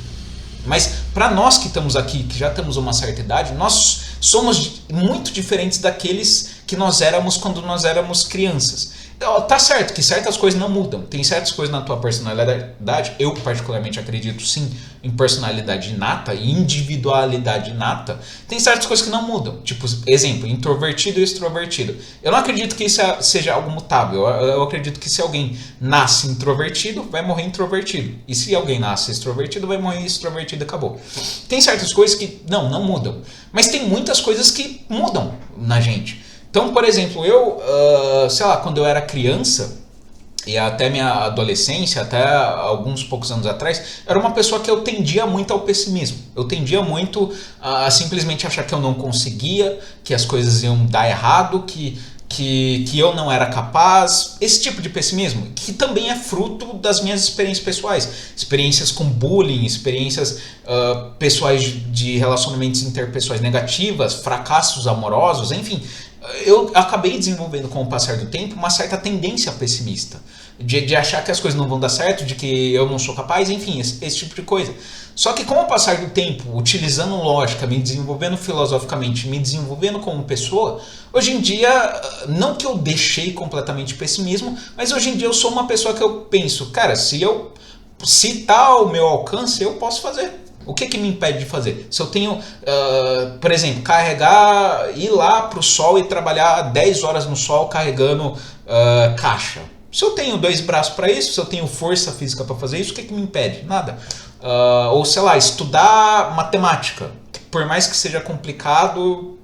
Mas para nós que estamos aqui, que já temos uma certa idade, nós somos muito diferentes daqueles que nós éramos quando nós éramos crianças. Tá certo que certas coisas não mudam. Tem certas coisas na tua personalidade. Eu particularmente acredito sim em personalidade inata e individualidade inata. Tem certas coisas que não mudam. Tipo, exemplo, introvertido e extrovertido. Eu não acredito que isso seja algo mutável. Eu acredito que se alguém nasce introvertido, vai morrer introvertido. E se alguém nasce extrovertido, vai morrer extrovertido e acabou. Tem certas coisas que não mudam. Mas tem muitas coisas que mudam na gente. Então, por exemplo, sei lá, quando eu era criança, e até minha adolescência, até alguns poucos anos atrás, era uma pessoa que eu tendia muito ao pessimismo. Eu tendia muito a simplesmente achar que eu não conseguia, que as coisas iam dar errado, que eu não era capaz. Esse tipo de pessimismo, que também é fruto das minhas experiências pessoais. Experiências com bullying, experiências pessoais de relacionamentos interpessoais negativas, fracassos amorosos, enfim. Eu acabei desenvolvendo com o passar do tempo uma certa tendência pessimista, de achar que as coisas não vão dar certo, de que eu não sou capaz, enfim, esse tipo de coisa. Só que com o passar do tempo, utilizando lógica, me desenvolvendo filosoficamente, me desenvolvendo como pessoa, hoje em dia, não que eu deixei completamente o pessimismo, mas hoje em dia eu sou uma pessoa que eu penso, cara, se tá ao meu alcance, eu posso fazer. O que me impede de fazer? Se eu tenho, por exemplo, ir lá para o sol e trabalhar 10 horas no sol carregando caixa. Se eu tenho 2 braços para isso, se eu tenho força física para fazer isso, o que me impede? Nada. Ou sei lá, estudar matemática. Por mais que seja complicado,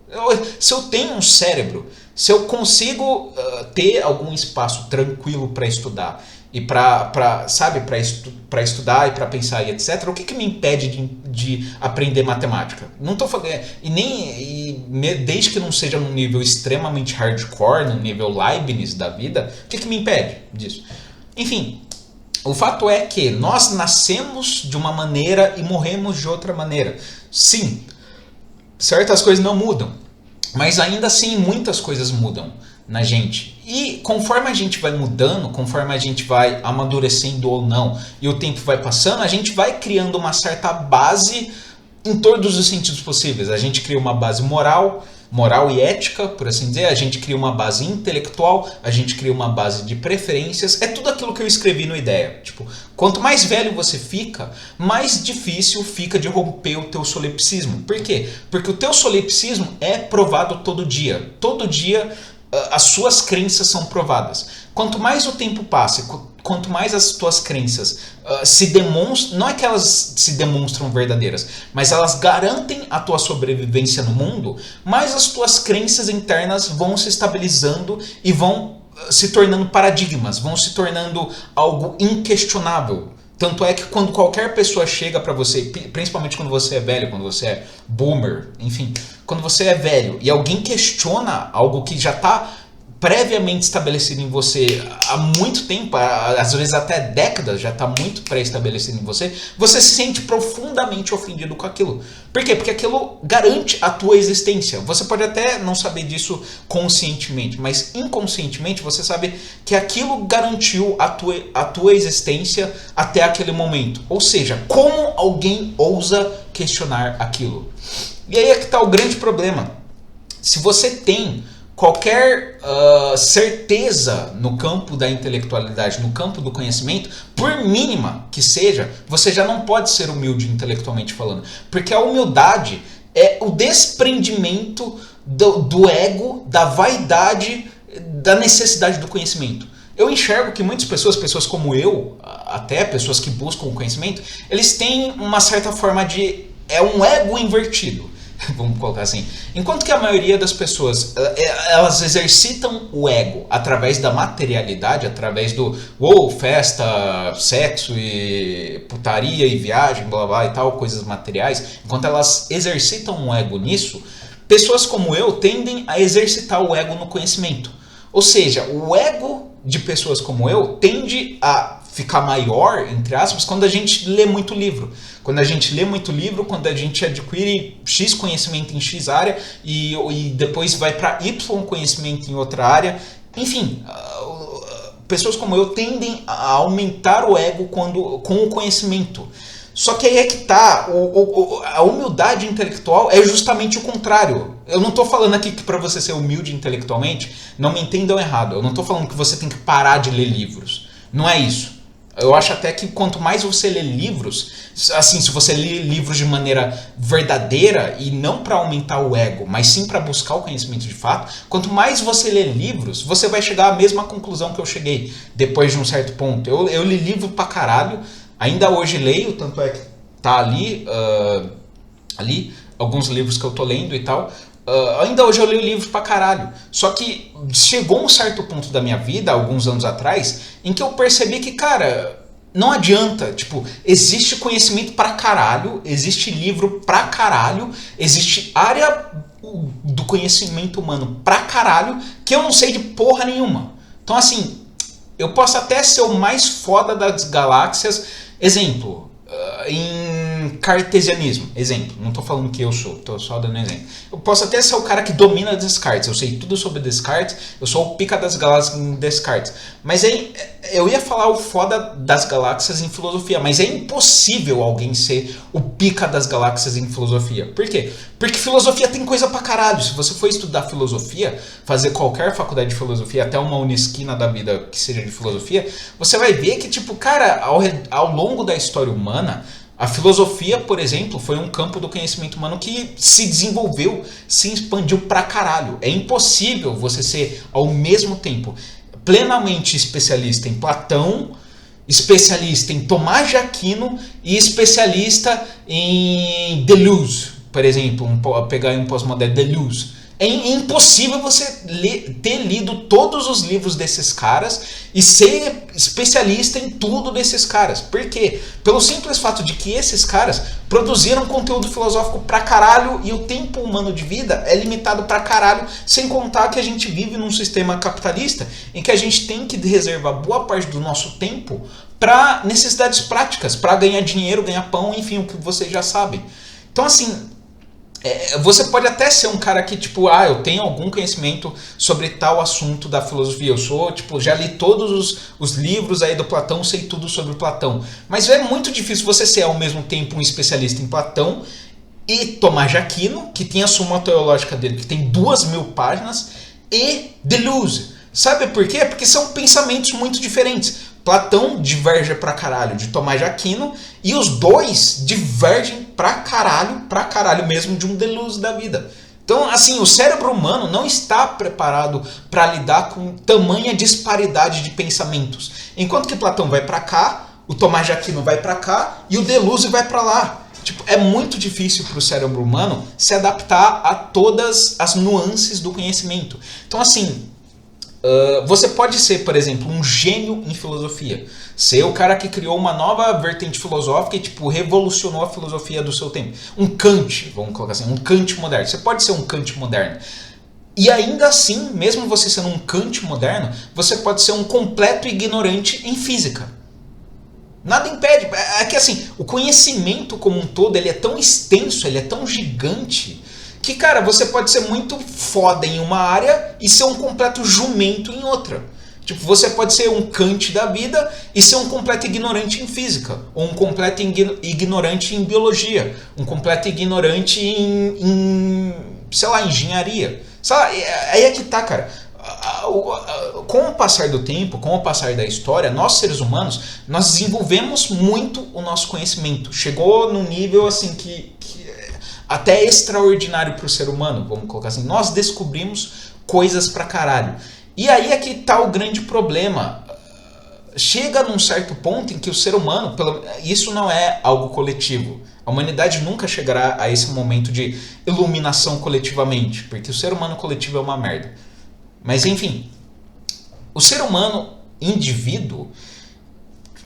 se eu tenho um cérebro, se eu consigo ter algum espaço tranquilo para estudar, e para estudar e para pensar e etc. O que me impede de aprender matemática? Não estou falando, desde que não seja num nível extremamente hardcore, no nível Leibniz da vida, o que me impede disso? Enfim, o fato é que nós nascemos de uma maneira e morremos de outra maneira. Sim, certas coisas não mudam, mas ainda assim muitas coisas mudam na gente. E conforme a gente vai mudando, conforme a gente vai amadurecendo ou não, e o tempo vai passando, a gente vai criando uma certa base em todos os sentidos possíveis. A gente cria uma base moral, moral e ética, por assim dizer, a gente cria uma base intelectual, a gente cria uma base de preferências, é tudo aquilo que eu escrevi no Ideia. Tipo, quanto mais velho você fica, mais difícil fica de romper o teu solipsismo. Por quê? Porque o teu solipsismo é provado todo dia. Todo dia as suas crenças são provadas. Quanto mais o tempo passa, quanto mais as tuas crenças se demonstram, não é que elas se demonstram verdadeiras, mas elas garantem a tua sobrevivência no mundo, mais as tuas crenças internas vão se estabilizando e vão se tornando paradigmas, vão se tornando algo inquestionável. Tanto é que quando qualquer pessoa chega pra você, principalmente quando você é velho, quando você é boomer, enfim, quando você é velho e alguém questiona algo que já está previamente estabelecido em você há muito tempo, às vezes até décadas, já está muito pré-estabelecido em você, você se sente profundamente ofendido com aquilo. Por quê? Porque aquilo garante a tua existência. Você pode até não saber disso conscientemente, mas inconscientemente você sabe que aquilo garantiu a tua existência até aquele momento. Ou seja, como alguém ousa questionar aquilo? E aí é que está o grande problema. Se você tem qualquer certeza no campo da intelectualidade, no campo do conhecimento, por mínima que seja, você já não pode ser humilde intelectualmente falando. Porque a humildade é o desprendimento do ego, da vaidade, da necessidade do conhecimento. Eu enxergo que muitas pessoas como eu, até pessoas que buscam o conhecimento, eles têm uma certa forma de... é um ego invertido. Vamos colocar assim. Enquanto que a maioria das pessoas, elas exercitam o ego através da materialidade, através do festa, sexo e putaria e viagem, blá blá e tal, coisas materiais. Enquanto elas exercitam o ego nisso, pessoas como eu tendem a exercitar o ego no conhecimento. Ou seja, o ego de pessoas como eu tende a ficar maior, entre aspas, quando a gente lê muito livro. Quando a gente lê muito livro, quando a gente adquire X conhecimento em X área e depois vai para Y conhecimento em outra área. Enfim, pessoas como eu tendem a aumentar o ego com o conhecimento. Só que aí é que tá, a humildade intelectual é justamente o contrário. Eu não estou falando aqui que para você ser humilde intelectualmente, não me entendam errado, eu não estou falando que você tem que parar de ler livros. Não é isso. Eu acho até que quanto mais você lê livros, assim, se você lê livros de maneira verdadeira e não para aumentar o ego, mas sim para buscar o conhecimento de fato, quanto mais você lê livros, você vai chegar à mesma conclusão que eu cheguei depois de um certo ponto. Eu li livro pra caralho, ainda hoje leio, tanto é que tá ali alguns livros que eu tô lendo e tal. Ainda hoje eu leio livros pra caralho. Só que chegou um certo ponto da minha vida, alguns anos atrás, em que eu percebi que, cara, não adianta. Tipo, existe conhecimento pra caralho, existe livro pra caralho, existe área do conhecimento humano pra caralho, que eu não sei de porra nenhuma. Então, assim, eu posso até ser o mais foda das galáxias. Exemplo, em cartesianismo, exemplo, não estou falando que eu sou, estou só dando um exemplo. Eu posso até ser o cara que domina Descartes, eu sei tudo sobre Descartes, eu sou o pica das galáxias em Descartes. Mas eu ia falar o foda das galáxias em filosofia, mas é impossível alguém ser o pica das galáxias em filosofia. Por quê? Porque filosofia tem coisa pra caralho. Se você for estudar filosofia, fazer qualquer faculdade de filosofia, até uma unisquina da vida que seja de filosofia, você vai ver que, tipo, cara, ao longo da história humana, a filosofia, por exemplo, foi um campo do conhecimento humano que se desenvolveu, se expandiu pra caralho. É impossível você ser, ao mesmo tempo, plenamente especialista em Platão, especialista em Tomás de Aquino e especialista em Deleuze, por exemplo, pegar um pós-moderno, Deleuze. É impossível você ter lido todos os livros desses caras e ser especialista em tudo desses caras. Por quê? Pelo simples fato de que esses caras produziram conteúdo filosófico pra caralho e o tempo humano de vida é limitado pra caralho, sem contar que a gente vive num sistema capitalista em que a gente tem que reservar boa parte do nosso tempo para necessidades práticas, para ganhar dinheiro, ganhar pão, enfim, o que vocês já sabem. Então, assim, você pode até ser um cara que, tipo, eu tenho algum conhecimento sobre tal assunto da filosofia. Eu sou, tipo, já li todos os livros aí do Platão, sei tudo sobre Platão. Mas é muito difícil você ser, ao mesmo tempo, um especialista em Platão e Tomás de Aquino, que tem a Suma Teológica dele, que tem 2000 páginas, e Deleuze. Sabe por quê? Porque são pensamentos muito diferentes. Platão diverge pra caralho de Tomás de Aquino, e os dois divergem pra caralho mesmo de um Deleuze da vida. Então, assim, o cérebro humano não está preparado para lidar com tamanha disparidade de pensamentos. Enquanto que Platão vai pra cá, o Tomás de Aquino vai pra cá e o Deleuze vai pra lá. Tipo, é muito difícil para o cérebro humano se adaptar a todas as nuances do conhecimento. Então, assim, você pode ser, por exemplo, um gênio em filosofia. Ser o cara que criou uma nova vertente filosófica e, tipo, revolucionou a filosofia do seu tempo. Um Kant, vamos colocar assim, um Kant moderno. Você pode ser um Kant moderno. E ainda assim, mesmo você sendo um Kant moderno, você pode ser um completo ignorante em física. Nada impede. É que assim, o conhecimento como um todo, ele é tão extenso, ele é tão gigante, que, cara, você pode ser muito foda em uma área e ser um completo jumento em outra. Tipo, você pode ser um Kant da vida e ser um completo ignorante em física, ou um completo ignorante em biologia, um completo ignorante em sei lá, engenharia. Sabe? Aí é que tá, cara. Com o passar do tempo, com o passar da história, nós seres humanos, nós desenvolvemos muito o nosso conhecimento. Chegou num nível assim que até extraordinário para o ser humano, vamos colocar assim. Nós descobrimos coisas pra caralho. E aí é que tá o grande problema. Chega num certo ponto em que o ser humano, isso não é algo coletivo. A humanidade nunca chegará a esse momento de iluminação coletivamente, porque o ser humano coletivo é uma merda. Mas enfim, o ser humano, indivíduo,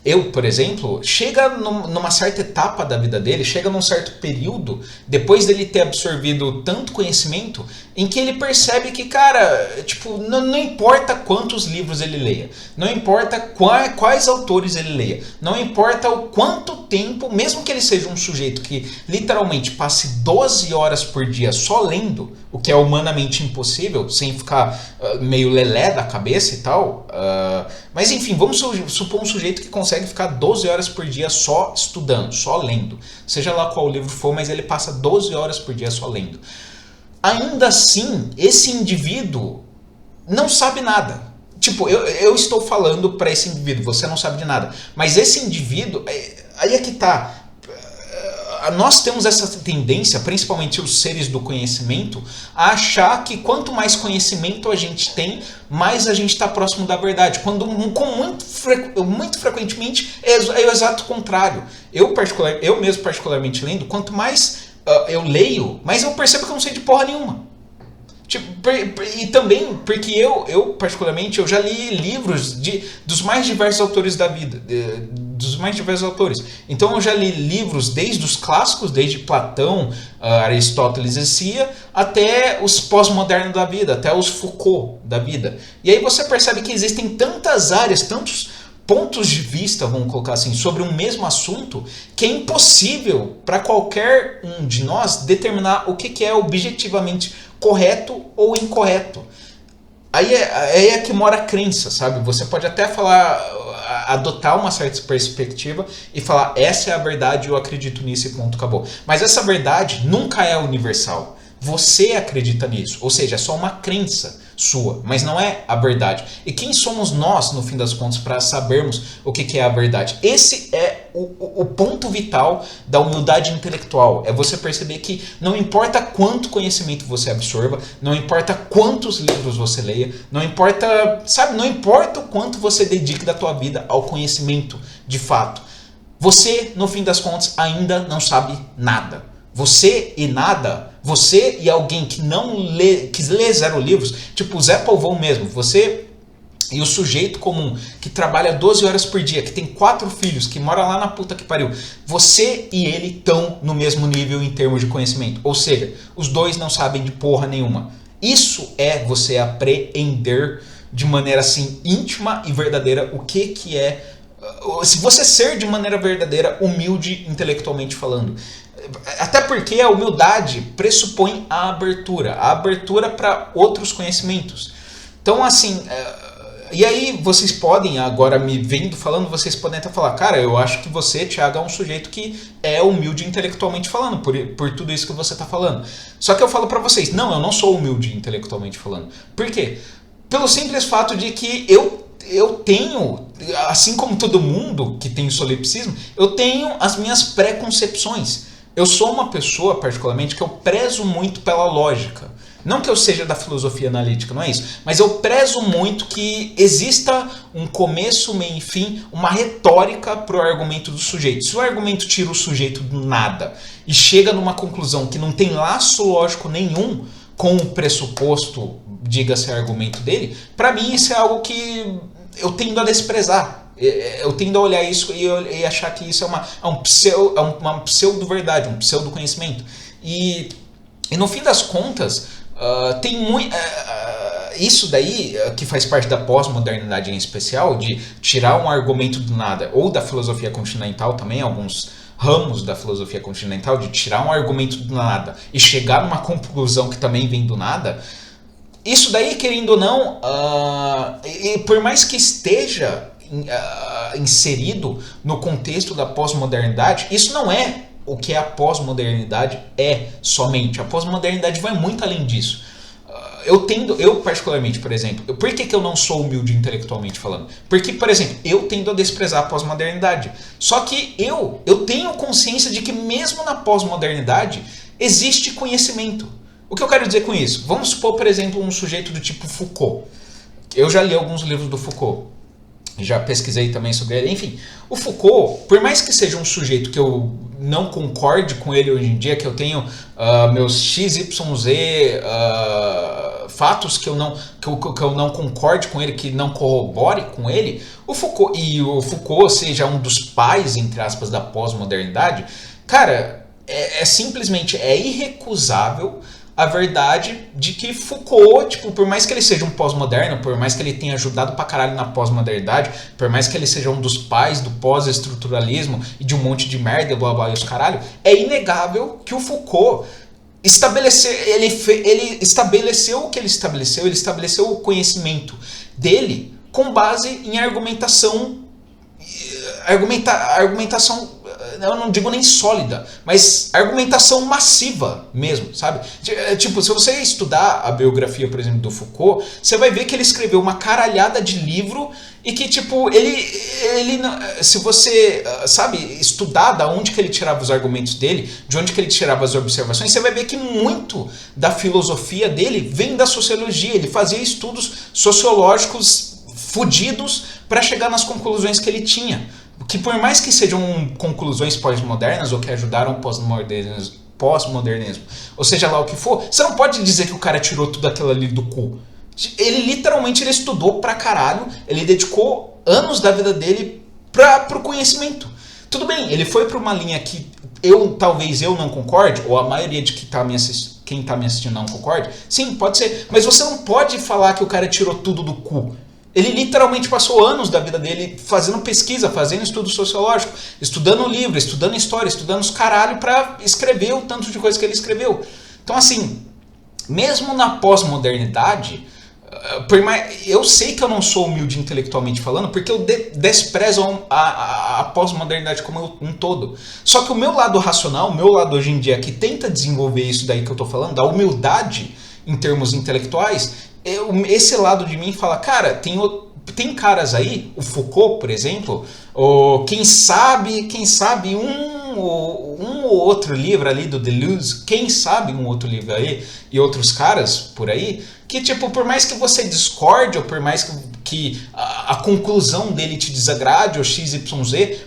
eu, por exemplo, chega numa certa etapa da vida dele, chega num certo período, depois dele ter absorvido tanto conhecimento, em que ele percebe que, cara, tipo, não importa quantos livros ele leia, não importa quais autores ele leia, não importa o quanto tempo, mesmo que ele seja um sujeito que literalmente passe 12 horas por dia só lendo, o que é humanamente impossível, sem ficar meio lelé da cabeça e tal, mas enfim, vamos supor um sujeito que consegue ficar 12 horas por dia só estudando, só lendo, seja lá qual livro for, mas ele passa 12 horas por dia só lendo. Ainda assim, esse indivíduo não sabe nada. Tipo, eu estou falando para esse indivíduo, você não sabe de nada. Mas esse indivíduo, aí é que tá. Nós temos essa tendência, principalmente os seres do conhecimento, a achar que quanto mais conhecimento a gente tem, mais a gente está próximo da verdade. Quando muito frequentemente é o exato contrário. Eu mesmo particularmente lendo, quanto mais eu leio, mas eu percebo que eu não sei de porra nenhuma. Tipo, e também porque eu particularmente, eu já li livros dos mais diversos autores da vida, dos mais diversos autores. Então eu já li livros desde os clássicos, desde Platão, Aristóteles e Cia, até os pós-modernos da vida, até os Foucault da vida. E aí você percebe que existem tantas áreas, tantos pontos de vista, vamos colocar assim, sobre um mesmo assunto, que é impossível para qualquer um de nós determinar o que é objetivamente correto ou incorreto. Aí é que mora a crença, sabe? Você pode até falar, adotar uma certa perspectiva e falar, essa é a verdade, eu acredito nisso e ponto, acabou. Mas essa verdade nunca é universal. Você acredita nisso, ou seja, é só uma crença sua, mas não é a verdade. E quem somos nós, no fim das contas, para sabermos o que é a verdade? Esse é o ponto vital da humildade intelectual. É você perceber que não importa quanto conhecimento você absorva, não importa quantos livros você leia, não importa, sabe, não importa o quanto você dedique da tua vida ao conhecimento de fato. Você, no fim das contas, ainda não sabe nada. Você e nada, você e alguém que lê 0 livros, tipo o Zé Polvão mesmo, você e o sujeito comum que trabalha 12 horas por dia, que tem 4 filhos, que mora lá na puta que pariu, você e ele estão no mesmo nível em termos de conhecimento. Ou seja, os dois não sabem de porra nenhuma. Isso é você apreender de maneira assim íntima e verdadeira o que é, se você ser de maneira verdadeira humilde intelectualmente falando. Até porque a humildade pressupõe a abertura para outros conhecimentos. Então, assim, E aí vocês podem, agora me vendo falando, vocês podem até falar, cara, eu acho que você, Thiago, é um sujeito que é humilde intelectualmente falando, por tudo isso que você está falando. Só que eu falo para vocês, não, eu não sou humilde intelectualmente falando. Por quê? Pelo simples fato de que eu tenho, assim como todo mundo que tem solipsismo, eu tenho as minhas preconcepções. Eu sou uma pessoa, particularmente, que eu prezo muito pela lógica. Não que eu seja da filosofia analítica, não é isso. Mas eu prezo muito que exista um começo, meio e fim, uma retórica para o argumento do sujeito. Se o argumento tira o sujeito do nada e chega numa conclusão que não tem laço lógico nenhum com o pressuposto, diga-se, argumento dele, para mim isso é algo que eu tendo a desprezar. Eu tendo a olhar isso e achar que isso é uma pseudo-verdade, um pseudo-conhecimento. E no fim das contas, tem muito. Isso daí, que faz parte da pós-modernidade em especial, de tirar um argumento do nada, ou da filosofia continental também, alguns ramos da filosofia continental, de tirar um argumento do nada e chegar numa conclusão que também vem do nada. Isso daí, querendo ou não, por mais que esteja inserido no contexto da pós-modernidade, isso não é o que a pós-modernidade é somente. A pós-modernidade vai muito além disso. Eu particularmente, por exemplo, por que eu não sou humilde intelectualmente falando? Porque, por exemplo, eu tendo a desprezar a pós-modernidade. Só que eu tenho consciência de que mesmo na pós-modernidade existe conhecimento. O que eu quero dizer com isso? Vamos supor, por exemplo, um sujeito do tipo Foucault. Eu já li alguns livros do Foucault. Já pesquisei também sobre ele. Enfim, o Foucault, por mais que seja um sujeito que eu não concorde com ele hoje em dia, que eu tenho meus XYZ fatos que eu não concorde com ele, que não corrobore com ele, o Foucault seja um dos pais, entre aspas, da pós-modernidade, cara, simplesmente irrecusável a verdade de que Foucault, tipo, por mais que ele seja um pós-moderno, por mais que ele tenha ajudado pra caralho na pós-modernidade, por mais que ele seja um dos pais do pós-estruturalismo e de um monte de merda, blá blá e os caralho, é inegável que o Foucault ele estabeleceu o que ele estabeleceu o conhecimento dele com base em argumentação, eu não digo nem sólida, mas argumentação massiva mesmo, sabe? Tipo, se você estudar a biografia, por exemplo, do Foucault, você vai ver que ele escreveu uma caralhada de livro e que, tipo, se você, sabe, estudar da onde que ele tirava os argumentos dele, de onde que ele tirava as observações, você vai ver que muito da filosofia dele vem da sociologia. Ele fazia estudos sociológicos fodidos para chegar nas conclusões que ele tinha. Que por mais que sejam conclusões pós-modernas ou que ajudaram o pós-modernismo, ou seja lá o que for, você não pode dizer que o cara tirou tudo aquilo ali do cu. Ele literalmente estudou pra caralho, ele dedicou anos da vida dele pro conhecimento. Tudo bem, ele foi pra uma linha que talvez eu não concorde, ou a maioria de quem tá me assistindo não concorde. Sim, pode ser, mas você não pode falar que o cara tirou tudo do cu. Ele literalmente passou anos da vida dele fazendo pesquisa, fazendo estudo sociológico, estudando livro, estudando história, estudando os caralho pra escrever o tanto de coisa que ele escreveu. Então, assim, mesmo na pós-modernidade, eu sei que eu não sou humilde intelectualmente falando, porque eu desprezo a pós-modernidade como um todo. Só que o meu lado racional, o meu lado hoje em dia, que tenta desenvolver isso daí que eu tô falando, da humildade em termos intelectuais, esse lado de mim fala, cara, tem caras aí, o Foucault, por exemplo, ou quem sabe um ou outro livro ali do Deleuze, quem sabe um outro livro aí, e outros caras por aí, que tipo, por mais que você discorde, ou por mais que a conclusão dele te desagrade, ou XYZ,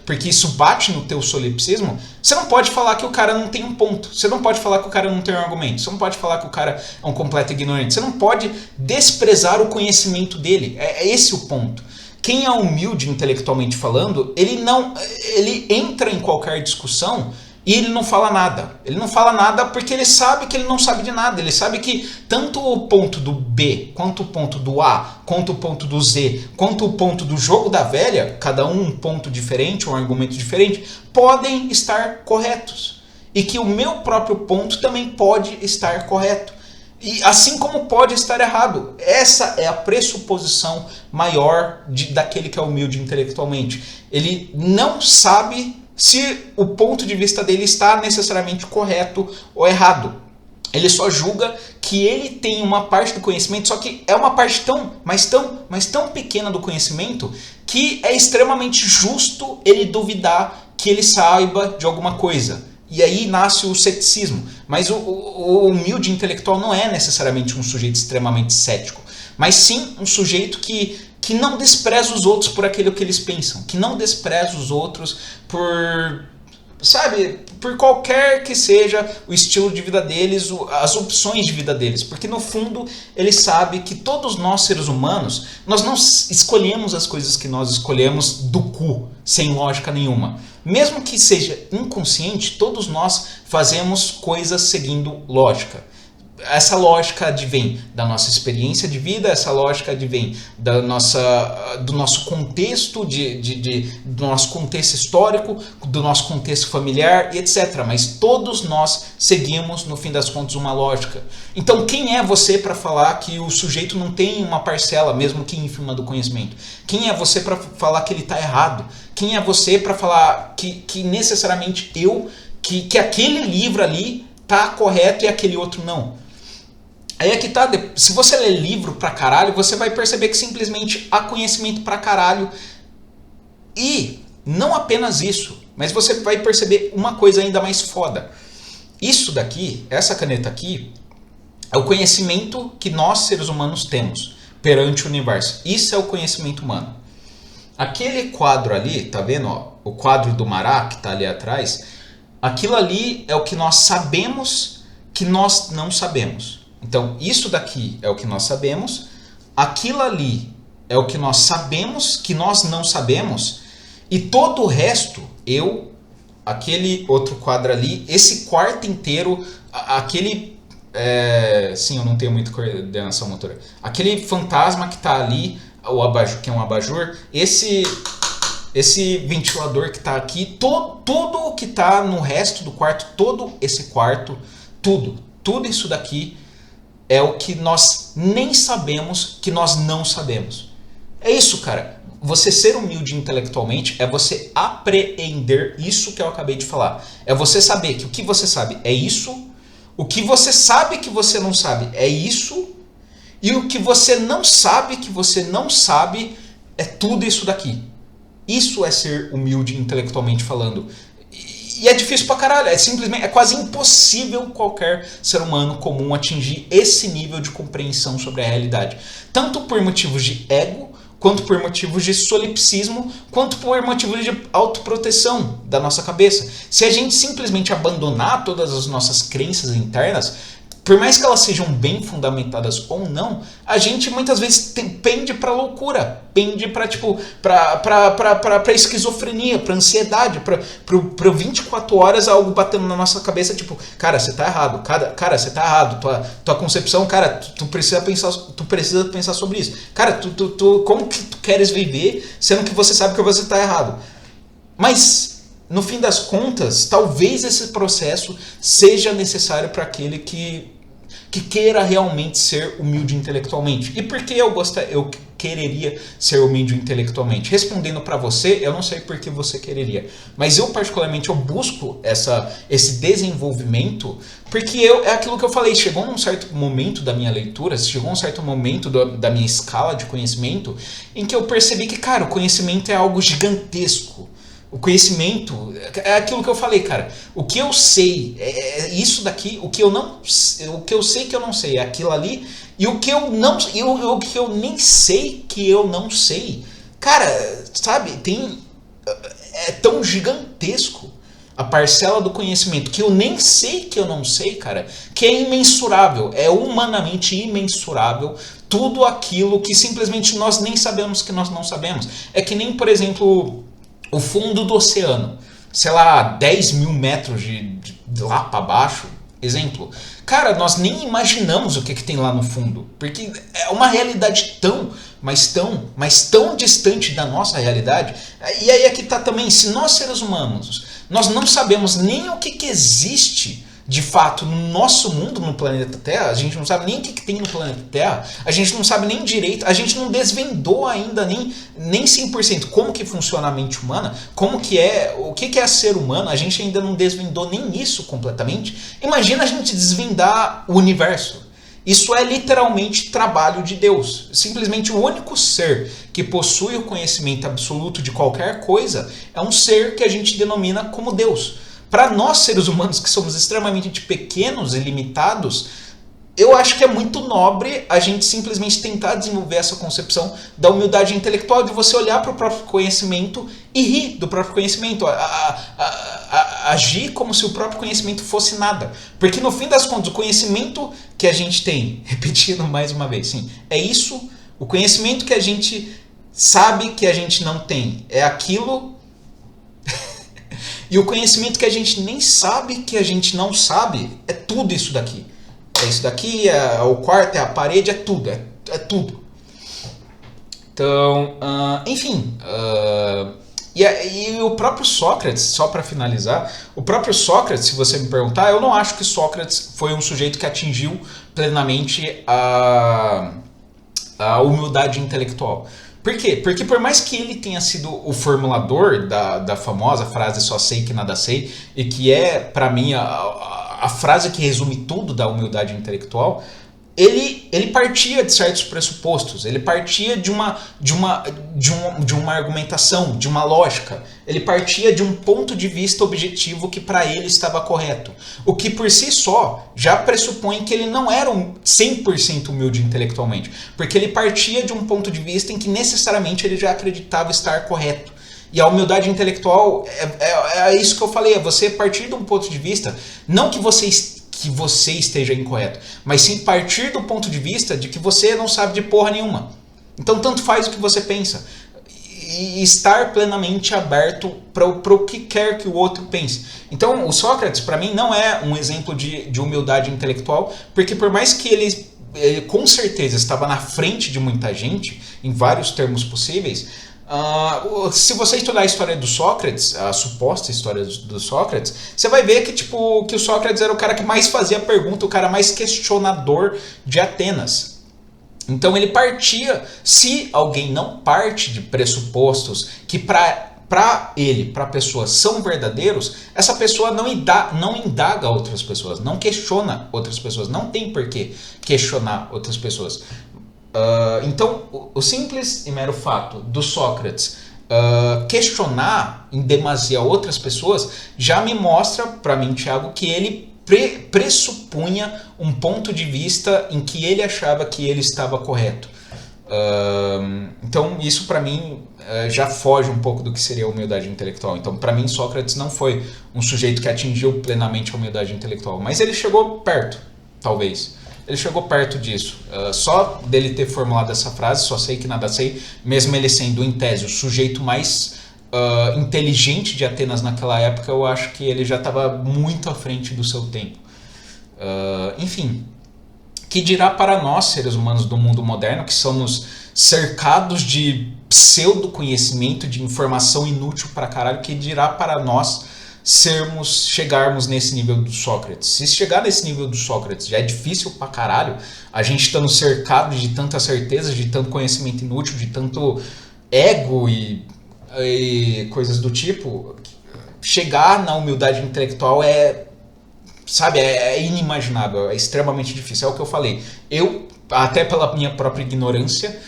porque isso bate no teu solipsismo, você não pode falar que o cara não tem um ponto, você não pode falar que o cara não tem um argumento, você não pode falar que o cara é um completo ignorante, você não pode desprezar o conhecimento dele, é esse o ponto. Quem é humilde intelectualmente falando, ele entra em qualquer discussão e ele não fala nada. Ele não fala nada porque ele sabe que ele não sabe de nada. Ele sabe que tanto o ponto do B, quanto o ponto do A, quanto o ponto do Z, quanto o ponto do jogo da velha, cada um ponto diferente, um argumento diferente, podem estar corretos. E que o meu próprio ponto também pode estar correto. E assim como pode estar errado. Essa é a pressuposição maior daquele que é humilde intelectualmente. Ele não sabe se o ponto de vista dele está necessariamente correto ou errado. Ele só julga que ele tem uma parte do conhecimento, só que é uma parte mas tão pequena do conhecimento que é extremamente justo ele duvidar que ele saiba de alguma coisa. E aí nasce o ceticismo. Mas o humilde intelectual não é necessariamente um sujeito extremamente cético, mas sim um sujeito que não despreza os outros por aquilo que eles pensam, que não despreza os outros por, sabe, por qualquer que seja o estilo de vida deles, as opções de vida deles. Porque no fundo ele sabe que todos nós seres humanos, nós não escolhemos as coisas que nós escolhemos do cu, sem lógica nenhuma. Mesmo que seja inconsciente, todos nós fazemos coisas seguindo lógica. Essa lógica advém da nossa experiência de vida, essa lógica advém do nosso contexto, do nosso contexto histórico, do nosso contexto familiar e etc. Mas todos nós seguimos, no fim das contas, uma lógica. Então quem é você para falar que o sujeito não tem uma parcela, mesmo que ínfima, do conhecimento? Quem é você para falar que ele está errado? Quem é você para falar que necessariamente que aquele livro ali está correto e aquele outro não? Aí é que tá, se você ler livro pra caralho, você vai perceber que simplesmente há conhecimento pra caralho. E não apenas isso, mas você vai perceber uma coisa ainda mais foda. Isso daqui, essa caneta aqui, é o conhecimento que nós, seres humanos, temos perante o universo. Isso é o conhecimento humano. Aquele quadro ali, tá vendo? Ó, o quadro do Mará, que tá ali atrás, aquilo ali é o que nós sabemos que nós não sabemos. Então, isso daqui é o que nós sabemos, aquilo ali é o que nós sabemos, que nós não sabemos, e todo o resto, aquele outro quadro ali, esse quarto inteiro, sim, eu não tenho muita coordenação motora, aquele fantasma que está ali, o abajur, que é um abajur, esse ventilador que está aqui, tudo o que está no resto do quarto, todo esse quarto, tudo isso daqui é o que nós nem sabemos que nós não sabemos. É isso, cara. Você ser humilde intelectualmente é você apreender isso que eu acabei de falar. É você saber que o que você sabe é isso, o que você sabe que você não sabe é isso, e o que você não sabe que você não sabe é tudo isso daqui. Isso é ser humilde intelectualmente falando. E é difícil pra caralho, é quase impossível qualquer ser humano comum atingir esse nível de compreensão sobre a realidade. Tanto por motivos de ego, quanto por motivos de solipsismo, quanto por motivos de autoproteção da nossa cabeça. Se a gente simplesmente abandonar todas as nossas crenças internas, por mais que elas sejam bem fundamentadas ou não, a gente muitas vezes pende pra loucura, pende pra esquizofrenia, pra ansiedade, pra 24 horas algo batendo na nossa cabeça, tipo, cara, você tá errado, cara, você tá errado, tua concepção, cara, tu precisa pensar sobre isso. Cara, como que tu queres viver sendo que você sabe que você tá errado? Mas, no fim das contas, talvez esse processo seja necessário para aquele que queira realmente ser humilde intelectualmente. E por que eu quereria ser humilde intelectualmente? Respondendo para você, eu não sei por que você quereria, mas eu particularmente eu busco esse desenvolvimento porque é aquilo que eu falei, chegou num certo momento da minha leitura, chegou um certo momento da minha escala de conhecimento em que eu percebi que, cara, o conhecimento é algo gigantesco. O conhecimento é aquilo que eu falei, cara. O que eu sei é isso daqui. O que eu sei que eu não sei é aquilo ali. E o que eu nem sei que eu não sei. Cara, sabe, é tão gigantesco a parcela do conhecimento que eu nem sei que eu não sei, cara, que é imensurável, é humanamente imensurável tudo aquilo que simplesmente nós nem sabemos que nós não sabemos. É que nem, por exemplo, o fundo do oceano, sei lá, 10 mil metros de lá para baixo, exemplo. Cara, nós nem imaginamos o que tem lá no fundo, porque é uma realidade mas tão distante da nossa realidade. E aí é que tá também, se nós seres humanos, nós não sabemos nem o que existe de fato, no nosso mundo, no planeta Terra, a gente não sabe nem o que tem no planeta Terra, a gente não sabe nem direito, a gente não desvendou ainda nem 100% como que funciona a mente humana, como que é, o que é ser humano, a gente ainda não desvendou nem isso completamente. Imagina a gente desvendar o universo. Isso é literalmente trabalho de Deus. Simplesmente o único ser que possui o conhecimento absoluto de qualquer coisa é um ser que a gente denomina como Deus. Para nós, seres humanos, que somos extremamente pequenos e limitados, eu acho que é muito nobre a gente simplesmente tentar desenvolver essa concepção da humildade intelectual, de você olhar para o próprio conhecimento e rir do próprio conhecimento, agir como se o próprio conhecimento fosse nada. Porque no fim das contas, o conhecimento que a gente tem, repetindo mais uma vez, sim, é isso, o conhecimento que a gente sabe que a gente não tem, é aquilo, e o conhecimento que a gente nem sabe que a gente não sabe, é tudo isso daqui. É isso daqui, é o quarto, é a parede, é tudo, é tudo. Então, enfim, e o próprio Sócrates, só para finalizar, o próprio Sócrates, se você me perguntar, eu não acho que Sócrates foi um sujeito que atingiu plenamente a humildade intelectual. Por quê? Porque por mais que ele tenha sido o formulador da famosa frase só sei que nada sei, e que é, para mim, a frase que resume tudo da humildade intelectual, ele partia de certos pressupostos, ele partia de uma argumentação, de uma lógica, ele partia de um ponto de vista objetivo que para ele estava correto, o que por si só já pressupõe que ele não era 100% humilde intelectualmente, porque ele partia de um ponto de vista em que necessariamente ele já acreditava estar correto. E a humildade intelectual é isso que eu falei, é você partir de um ponto de vista, não que você esteja incorreto, mas sim partir do ponto de vista de que você não sabe de porra nenhuma. Então tanto faz o que você pensa. E estar plenamente aberto para o que quer que o outro pense. Então o Sócrates, para mim, não é um exemplo de humildade intelectual, porque por mais que ele com certeza estava na frente de muita gente, em vários termos possíveis, se você estudar a história do Sócrates, a suposta história do Sócrates, você vai ver que, que o Sócrates era o cara que mais fazia pergunta, o cara mais questionador de Atenas. Então ele partia, se alguém não parte de pressupostos que para a pessoa são verdadeiros, essa pessoa não indaga outras pessoas, não questiona outras pessoas, não tem por que questionar outras pessoas. Então, o simples e mero fato do Sócrates questionar em demasia outras pessoas já me mostra, para mim, Thiago, que ele pressupunha um ponto de vista em que ele achava que ele estava correto. Então, isso para mim já foge um pouco do que seria a humildade intelectual. Então, para mim, Sócrates não foi um sujeito que atingiu plenamente a humildade intelectual, mas ele chegou perto, talvez. Ele chegou perto disso. Só dele ter formulado essa frase, só sei que nada sei, mesmo ele sendo, em tese, o sujeito mais inteligente de Atenas naquela época, eu acho que ele já estava muito à frente do seu tempo. Enfim, que dirá para nós, seres humanos do mundo moderno, que somos cercados de pseudo-conhecimento, de informação inútil pra caralho, que dirá para nós chegarmos nesse nível do Sócrates. Se chegar nesse nível do Sócrates já é difícil pra caralho, a gente estando cercado de tantas certezas, de tanto conhecimento inútil, de tanto ego e coisas do tipo, chegar na humildade intelectual é inimaginável, é extremamente difícil. É o que eu falei. Eu, até pela minha própria ignorância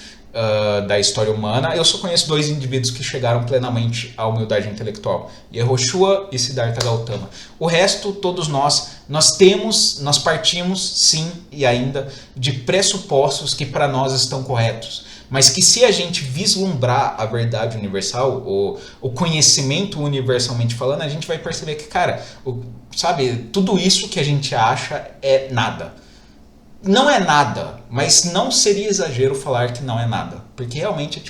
da história humana, eu só conheço 2 indivíduos que chegaram plenamente à humildade intelectual: Yehoshua e Siddhartha Gautama. O resto, todos nós partimos, sim, e ainda, de pressupostos que para nós estão corretos, mas que se a gente vislumbrar a verdade universal, o conhecimento universalmente falando, a gente vai perceber que, cara, tudo isso que a gente acha é nada. Não é nada, mas não seria exagero falar que não é nada, porque realmente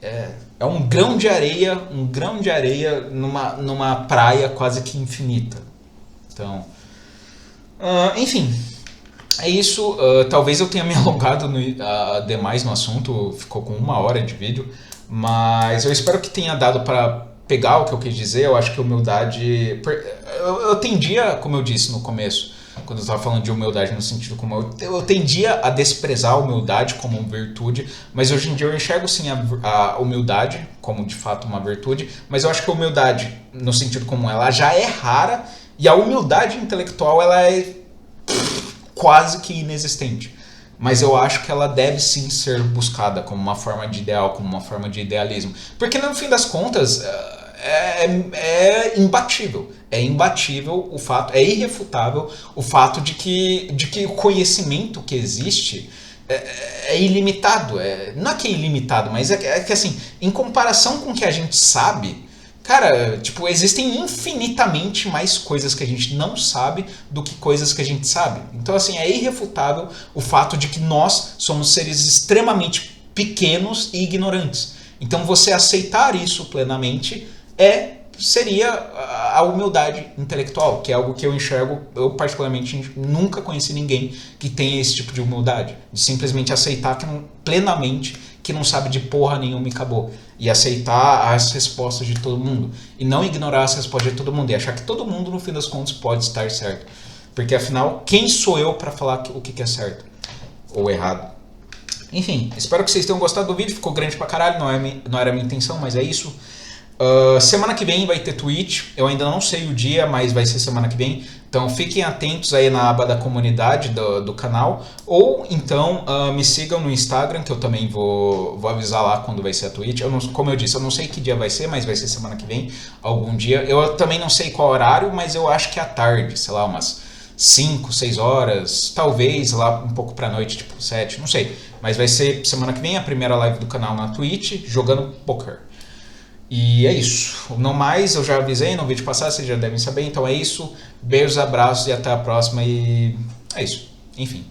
é um grão de areia numa praia quase que infinita. Então, enfim, é isso. Talvez eu tenha me alongado demais no assunto, ficou com 1 hora de vídeo, mas eu espero que tenha dado para pegar o que eu quis dizer, eu acho que humildade... Eu tendia, como eu disse no começo, quando eu estava falando de humildade no sentido como eu tendia a desprezar a humildade como uma virtude, mas hoje em dia eu enxergo sim a humildade como de fato uma virtude, mas eu acho que a humildade no sentido como ela já é rara e a humildade intelectual ela é quase que inexistente. Mas eu acho que ela deve sim ser buscada como uma forma de ideal, como uma forma de idealismo. Porque no fim das contas é imbatível. É imbatível o fato, é irrefutável o fato de que o conhecimento que existe é ilimitado. Não é que é ilimitado, mas é que assim, em comparação com o que a gente sabe, cara, tipo, existem infinitamente mais coisas que a gente não sabe do que coisas que a gente sabe. Então, assim, é irrefutável o fato de que nós somos seres extremamente pequenos e ignorantes. Então, você aceitar isso plenamente seria a humildade intelectual, que é algo que eu enxergo, eu particularmente nunca conheci ninguém que tenha esse tipo de humildade, de simplesmente aceitar plenamente que não sabe de porra nenhuma e acabou. E aceitar as respostas de todo mundo. E não ignorar as respostas de todo mundo. E achar que todo mundo, no fim das contas, pode estar certo. Porque, afinal, quem sou eu para falar o que é certo? Ou errado? Enfim, espero que vocês tenham gostado do vídeo. Ficou grande pra caralho, não era a minha intenção, mas é isso. Semana que vem vai ter Twitch. Eu ainda não sei o dia, mas vai ser semana que vem. Então fiquem atentos aí na aba da comunidade do canal. Ou então me sigam no Instagram, que eu também vou avisar lá quando vai ser a Twitch. Como eu disse, eu não sei que dia vai ser, mas vai ser semana que vem, algum dia. Eu também não sei qual horário, mas eu acho que é à tarde, sei lá, umas 5, 6 horas, talvez lá um pouco pra noite, tipo 7, não sei. Mas vai ser semana que vem a primeira live do canal na Twitch, jogando poker. E é isso. No mais, eu já avisei no vídeo passado, vocês já devem saber. Então é isso. Beijos, abraços e até a próxima. E é isso. Enfim.